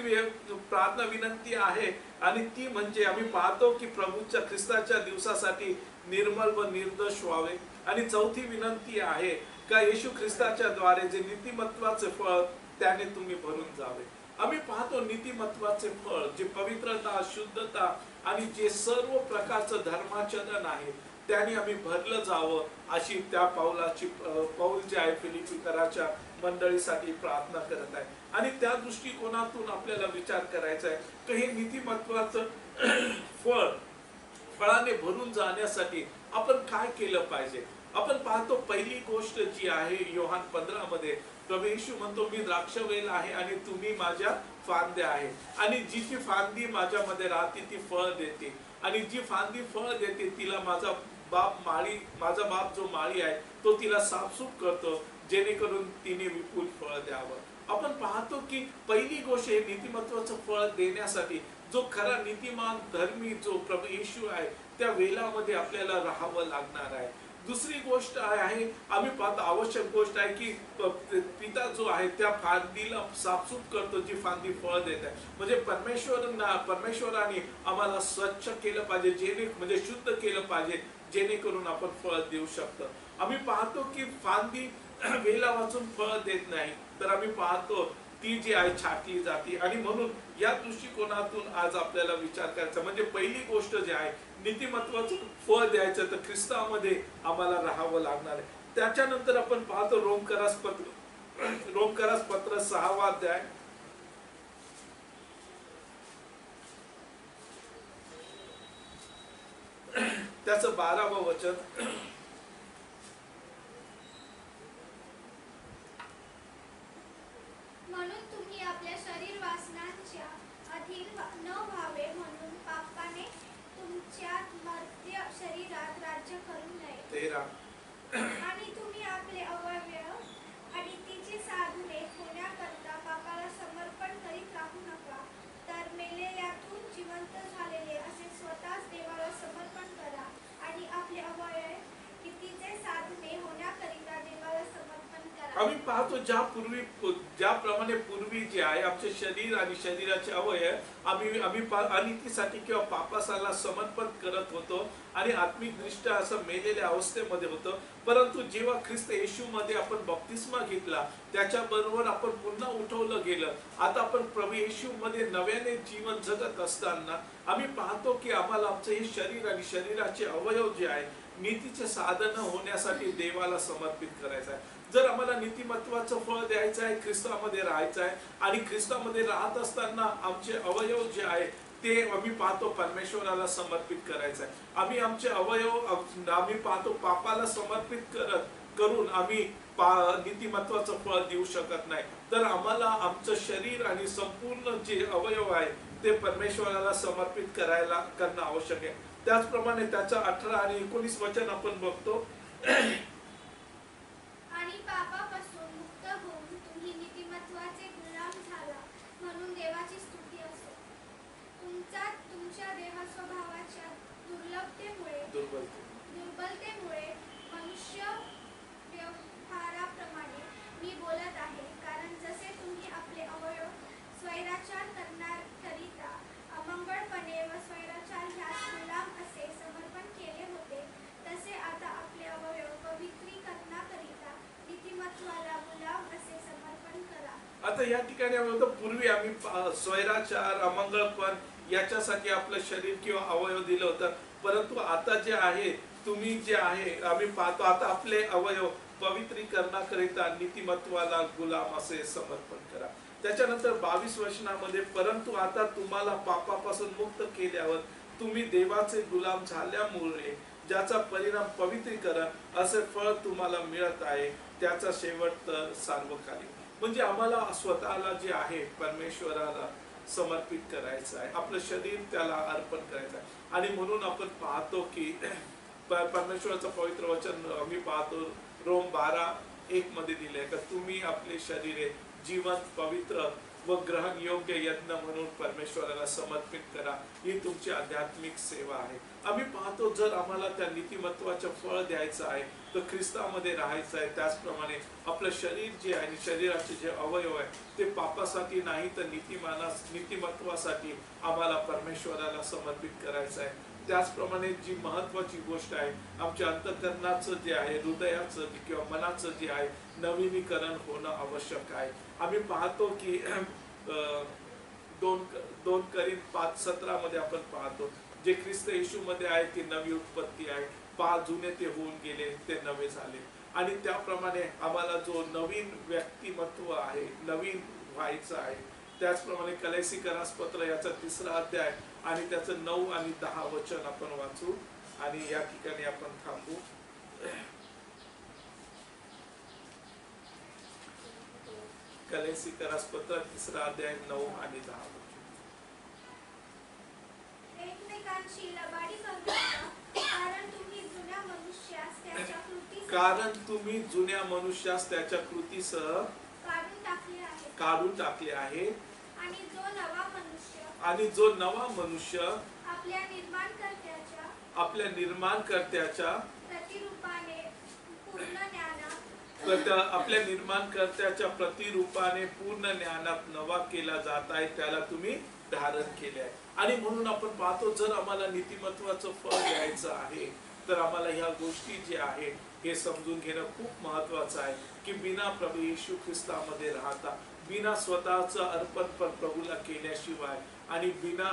प्रार्थना विनंती आहे आणि ती म्हणजे आम्ही पाहतो की प्रभूच्या ख्रिस्ताच्या दिवसासाठी निर्मल व निर्दोष व्हावे. आणि चौथी विनंती आहे का येशू ख्रिस्ताच्या द्वारे जे नीतिमत्वाचे फळ त्याने तुम्ही भरून जावे. आम्ही पाहतो नीतिमत्वाचे फळ जे पवित्रता, शुद्धता आणि जे सर्व प्रकारचं धर्माचरण आहे त्याने आम्ही भरलं जावं अशी त्या पौल जे आहे फिलिपीकराच्या मंडळीसाठी प्रार्थना करत आहे. आणि त्या दृष्टिकोनातून आपल्याला विचार करायचा आहे की हे नीतिमत्वाचं फळाने भरून जाण्यासाठी आपण काय केलं पाहिजे. आपण पाहतो पहिली गोष्ट जी आहे योहान 15 मध्ये प्रभू येशू म्हणतो मी द्राक्षवेल आहे आणि तुम्ही माझ्या फांद्या आहे, आणि जी ती फांदी माझ्यामध्ये राहते ती फळ देते, आणि जी फांदी फळ देते तिला माझा बाप जो माळी आहे तो तिला साफसूफ करतो जेणेकरून तिने विपुल फळ द्यावं. आपण पाहतो की पहिली गोष्ट हे नीतिमत्वाचं फळ देण्यासाठी जो खरा नीतिमान धर्मी जो प्रभू येशू आहे त्या वेलामध्ये आपल्याला राहावं लागणार आहे. दुसरी गोष्ट आहे आम्ही पाहतो आवश्यक गोष्ट आहे की पिता जो आहे त्या फांदीला साफसूफ करतो जी फांदी फळ देत आहे. म्हणजे परमेश्वराने आम्हाला स्वच्छ केलं पाहिजे, म्हणजे शुद्ध केलं पाहिजे जेणेकरून आपण फळ देऊ शकतो. आम्ही पाहतो की फांदी वेला वाचून फळ देत नाही तर आम्ही पाहतो ती जी आहे छाटली जाते. आणि म्हणून या दृष्टिकोनातून आज आपल्याला विचार करायचा म्हणजे पहिली गोष्ट जी आहे नीतिमत्वाचं फळ द्यायचं तर ख्रिस्तामध्ये आम्हाला राहावं लागणार आहे. त्याच्यानंतर आपण पाहतो रोमकरास पत्र 6वा अध्याय त्याचं 12वं वचन. म्हणून तुम्ही आपल्या शरीर वासनांच्या अधीन न व्हावे म्हणून पापाने तुमच्या मर्त्य शरीरात राज्य करू नये. 13 आणि तुम्ही आपले अवयव आणि तिची साधने होण्याकरता पापाला समर्पण करीत राहू नका, तर मेलेल्यातून जिवंत झालेले असे स्वतःच देवाला समर्पण करा आणि आपले अवयव तिचे साधने होण्याकरिता देवाला समर्पण करा. आम्ही पाहतो ज्याप्रमाणे पूर्वी जे आहे आमचे शरीर आणि शरीराचे अवयव आम्ही अनितीसाठी किंवा पापासाला समर्पण करत होतो आणि आत्मिक दृष्ट्या असं मेलेल्या अवस्थेमध्ये होतं. परंतु जेव्हा ख्रिस्त येशू मध्ये आपण बप्तिस्मा घेतला त्याच्याबरोबर आपण पुन्हा उठवलं गेलं. आता आपण प्रभू येशू मध्ये नव्याने जीवन जगत असताना आम्ही पाहतो की आम्हाला आमचं हे शरीर आणि शरीराचे अवयव जे आहे नीतीचे साधन होण्यासाठी देवाला समर्पित करायचं आहे. जर आम्हाला नीतिमत्वाचं फळ द्यायचं आहे, ख्रिस्तामध्ये राहायचं आहे आणि ख्रिस्तामध्ये राहत असताना आमचे अवयव जे आहे ते आम्ही पाहतो परमेश्वराला समर्पित करायचं आहे. आम्ही आमचे अवयव आम्ही पाहतो पापाला समर्पित करून आम्ही नीतिमत्वाचं फळ देऊ शकत नाही. तर आम्हाला आमचं शरीर आणि संपूर्ण जे अवयव आहे ते परमेश्वराला समर्पित करणं आवश्यक आहे. त्याचप्रमाणे त्याचा 18 आणि 19 वचन आपण बघतो. आणि पापापासून मुक्त होऊन तुम्ही नीतिमत्वाचे गुलाम झाला म्हणून देवाची स्तुती असो. तुमच्या देह स्वभावाच्या दुर्बलतेमुळे मनुष्य व्यवहाराप्रमाणे मी बोलत आहे. कारण जसे तुम्ही आपले अवयव स्वैराचार करण्याकरिता अमंगळपणे व स्वैराचार ह्यास गुलाम असे समर्पण केले होते, तसे आता आपले अवयव पवित्रीकरणाकरिता नीतिमत्वाला गुलाम असे समर्पण करा. आता या ठिकाणी पूर्वी आम्ही स्वैराचार अमंगळपण याच्यासाठी आपलं शरीर किंवा अवयव दिलं होतं, परंतु आता जे आहे तुम्ही जे आहे आम्ही पाहतो आता आपले अवयव पवित्रीकरणाकरिता नीतिमत्वाला गुलाम असे समर्पण करा. त्याच्यानंतर 22 वचनामध्ये परंतु आता तुम्हाला पापापासून मुक्त केल्यावर तुम्ही देवाचे गुलाम झाल्यामुळे ज्याचा परिणाम पवित्रीकरण असे फळ तुम्हाला मिळत आहे त्याचा शेवट तर सार्वकालिक. म्हणजे आम्हाला स्वतःला जे आहे परमेश्वराला समर्पित करायचं आहे, आपलं शरीर त्याला अर्पण करायचं आहे. आणि म्हणून आपण पाहतो की परमेश्वराचं पवित्र वचन आम्ही पाहतो रोम 12:1 मध्ये दिले का तुम्ही आपले शरीरे जिवंत पवित्र व ग्रहण योग्य यज्ञ म्हणून परमेश्वराला समर्पित करा, ही तुमची आध्यात्मिक सेवा आहे. आम्ही पाहतो जर आम्हाला त्या नीतिमत्वाचं फळ द्यायचं आहे तर ख्रिस्तामध्ये राहायचं आहे. त्याचप्रमाणे आपलं शरीर जे आहे शरीराचे जे अवयव आहे ते पापासाठी नाही तर नीतिमत्वासाठी आम्हाला परमेश्वराला समर्पित करायचं आहे. त्याचप्रमाणे जी महत्वाची गोष्ट आहे आमच्या अंतःकरणाचं जे आहे हृदयाचं किंवा मनाचं जे आहे नवीनीकरण होणं आवश्यक आहे. आम्ही पाहतो की 2 करीत 5:17 मध्ये आपण पाहतो जे ख्रिस्त येशू मध्ये आहे ती नवी उत्पत्ती आहे, जुने ते होऊन गेले ते नवे झाले. आणि त्याप्रमाणे आम्हाला जो नवीन व्यक्तिमत्व आहे नवीन व्हायचं आहे. त्याचप्रमाणे कलेसीकरास पत्र याचा 3रा अध्याय आणि त्याचं 9 आणि 10 वचन आपण वाचू आणि या ठिकाणी आपण थांबू. कलेसीकरास पत्र 3रा अध्याय 9 आणि 10 वचन. एकमेकांशी लबाडी करू नका, कारण तुम्ही जुन्या मनुष्यास त्याच्या कृतीसह काढून टाकले आहे आणि जो नवा मनुष्य आपल्या निर्माणकर्त्याच्या प्रतिरूपाने पूर्ण ज्ञानात नवा केला जात आहे त्याला तुम्ही धारण केले आहे. आणि म्हणून आपण पाहतो जर आम्हाला नीतिमत्वाचं फळ द्यायचं आहे तर आम्हाला ह्या गोष्टी जे आहे हे समजून घेणं खूप महत्वाचं आहे की बिना प्रभू येशू ख्रिस्तामध्ये राहता बिना स्वतःचं अर्पण प्रभूला केल्याशिवाय आणि बिना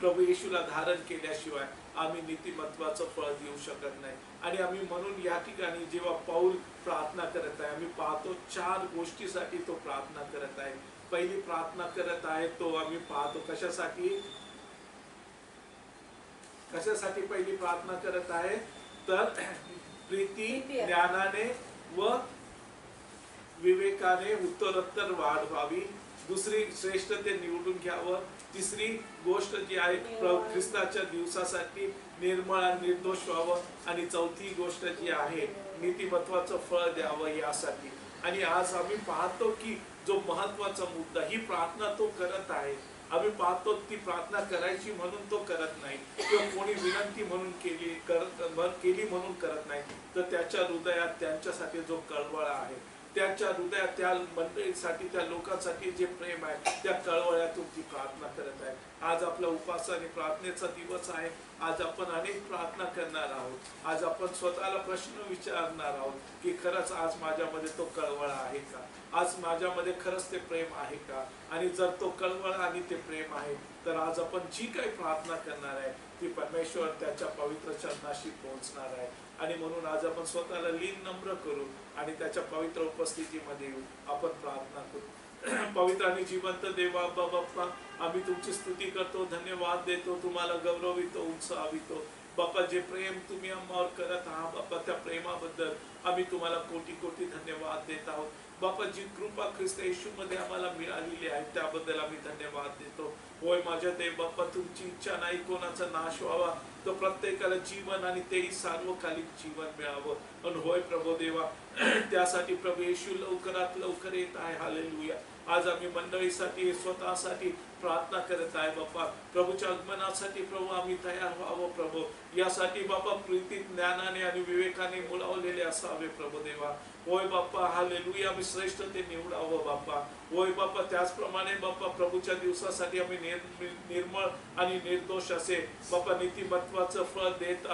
प्रभू येशूला धारण केल्याशिवाय आम्ही नीतिमत्वाचं फळ देऊ शकत नाही. आणि आम्ही म्हणून या ठिकाणी जेव्हा पौल प्रार्थना करत आहे आम्ही पाहतो 4 गोष्टीसाठी तो प्रार्थना करत आहे. पहिली प्रार्थना करत आहे तो आम्ही पाहतो कशासाठी पहिली प्रार्थना करत आहे तर प्रीती ज्ञानाने व विवेकाने उत्तरोत्तर वाढ व्हावी. दुसरी श्रेष्ठते निवडून घ्यावं. तिसरी गोष्ट जी आहे ख्रिस्ताच्या दिवसासाठी निर्मळ आणि निर्दोष व्हावं. आणि चौथी गोष्ट जी आहे नीतिमत्वाचं फळ द्यावं यासाठी. आणि आज आम्ही पाहतो की जो महत्वाचा मुद्दा ही प्रार्थना तो करत आहे. आम्ही पाहतो ती प्रार्थना करायची म्हणून तो करत नाही किंवा कोणी विनंती म्हणून केली म्हणून करत नाही, तर त्याच्या हृदयात त्यांच्यासाठी जो कळवळा आहे त्याच्या हृदयात त्या मंडळीसाठी त्या लोकांसाठी जे प्रेम आहे त्या कळवळ्यातून ती प्रार्थना करत आहे. आज आपला उपास आणि प्रार्थनेचा दिवस आहे. आज आपण अनेक प्रार्थना करणार आहोत. आज आपण स्वतःला प्रश्न विचारणार आहोत की खरंच आज माझ्यामध्ये तो कळवळा आहे का? आज माझ्यामध्ये खरंच ते प्रेम आहे का? आणि जर तो कळवळा आणि ते प्रेम आहे तर आज आपण जी काही प्रार्थना करणार आहे ती परमेश्वर त्याच्या पवित्र चरणाशी पोहोचणार आहे. आणि म्हणून आज आपण स्वतःला लीन नम्र करू आणि त्याच्या पवित्र उपस्थितीमध्ये येऊ. आपण प्रार्थना करू. पवित्र आणि जिवंत देवा बाप्पा, आम्ही तुमची स्तुती करतो, धन्यवाद देतो, तुम्हाला गौरवितो, उत्साहितो. बाप्पा, जे प्रेम तुम्ही आम्हावर करत आहात बाप्पा, त्या प्रेमाबद्दल आम्ही तुम्हाला कोटी कोटी धन्यवाद देत आहोत. बाप्पा, जी कृपा ख्रिस्त येशूमध्ये आम्हाला मिळालेली आहे त्याबद्दल आम्ही धन्यवाद देतो. होय माझ्या देव बाप्पा, तुमची इच्छा नाही कोणाचा नाश व्हावा, तो प्रत्येकाला जीवन आणि तेही सार्वकालिक जीवन मिळावं. आणि होय प्रभू देवा, त्यासाठी प्रभू येशू लवकरात लवकर येत आहे. हालेलुया. आज आम्ही मंडळीसाठी स्वतःसाठी प्रार्थना करत आहे बाप्पा. प्रभूच्या आगमनासाठी प्रभू आम्ही तयार व्हावं प्रभू. यासाठी बाप्पा प्रीती ज्ञानाने आणि विवेकाने मुलावलेले असावे प्रभू देवा. होय बाप्पा, हालेलुया, आम्ही श्रेष्ठ ते निवडावं बाप्पा. होय बाप्पा, त्याचप्रमाणे बाप्पा प्रभूच्या दिवसासाठी आम्ही निर्मळ आणि निर्दोष असे बाप्पा नीतिमत्वाचं फळ देत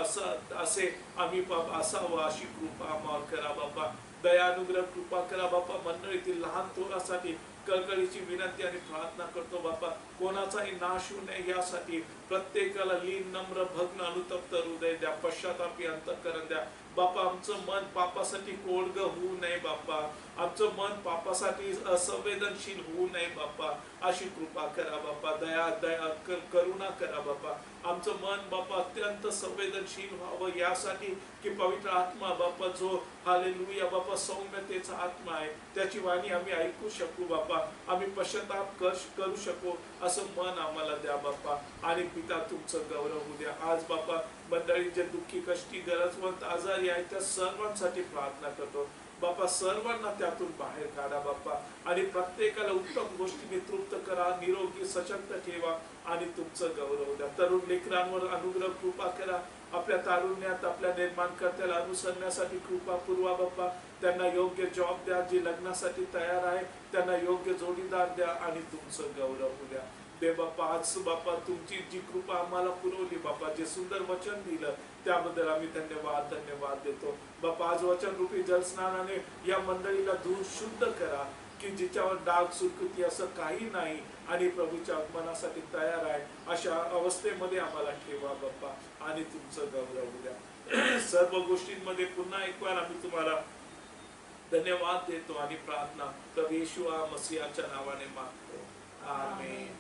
असे आम्ही असावं, अशी कृपा आम्हाला करा बाप्पा. दया अनुग्रह कृपा करा बाप्पा. मंडळीतील लहान थोरासाठी कळकळीची विनंती आणि प्रार्थना करतो बाप्पा. कोणाचाही नाश होऊ नये यासाठी प्रत्येकाला लीन नम्र भग्न अनुतप्त हृदय द्या, पश्चातापी अंतःकरण द्या बाप्पा. आमचं मन पापासाठी कोरडं होऊ नये बाप्पा. आमचं मन पापासाठी असंवेदनशील होऊ नये बाप्पा, अशी कृपा करा बाप्पा. दया करुणा करा बाप्पा. आमचं मन बाप्पा अत्यंत संवेदनशील व्हावं यासाठी की पवित्र आत्मा बाप्पा, जो हालेलुया बाप्पा सौम्यतेचा आत्मा आहे, त्याची वाणी आम्ही ऐकू शकू बाप्पा. आम्ही पश्चाताप करू शकू असं मन आम्हाला द्या बाप्पा. आणि पिता, तुमचं गौरव होऊ द्या. आज बाप्पा मंडळी जे दुःखी कष्टी गरजवंत आजारी आहेत त्या सर्वांसाठी प्रार्थना करतो बाप्पा. सर्वांना त्यातून बाहेर काढा बाप्पा. आणि प्रत्येकाला उत्तम गोष्टीने तृप्त करा, निरोगी सशक्त ठेवा आणि तुमचं गौरव द्या. तरुण लेकरांवर अनुग्रह कृपा करा. आपल्या तारुण्यात आपल्या निर्माणकर्त्याला अनुसरण्यासाठी कृपा पुरवा बाप्पा. त्यांना योग्य जॉब द्या. जे लग्नासाठी तयार आहे त्यांना योग्य जोडीदार द्या आणि तुमचं गौरव होऊ द्या. दे बाप्पा, आज बाप्पा तुमची जी कृपा आम्हाला पुरवली बाप्पा, जे सुंदर वचन दिलं त्याबद्दल आम्ही धन्यवाद देतो बाप्पा. आज वचन रूपी जलस्नानाने या मंडळीला धुवून शुद्ध करा की जिच्यावर डाग सुरकुती असं काही नाही आणि प्रभूच्या आगमनासाठी तयार आहे अशा अवस्थेमध्ये आम्हाला ठेवा बाप्पा. आणि तुमचं गौरव होऊ द्या. सर्व गोष्टींमध्ये पुन्हा एक बार आम्ही तुम्हाला धन्यवाद देतो आणि प्रार्थना प्रभू येशू मसीहाच्या नावाने मागतो. आमेन.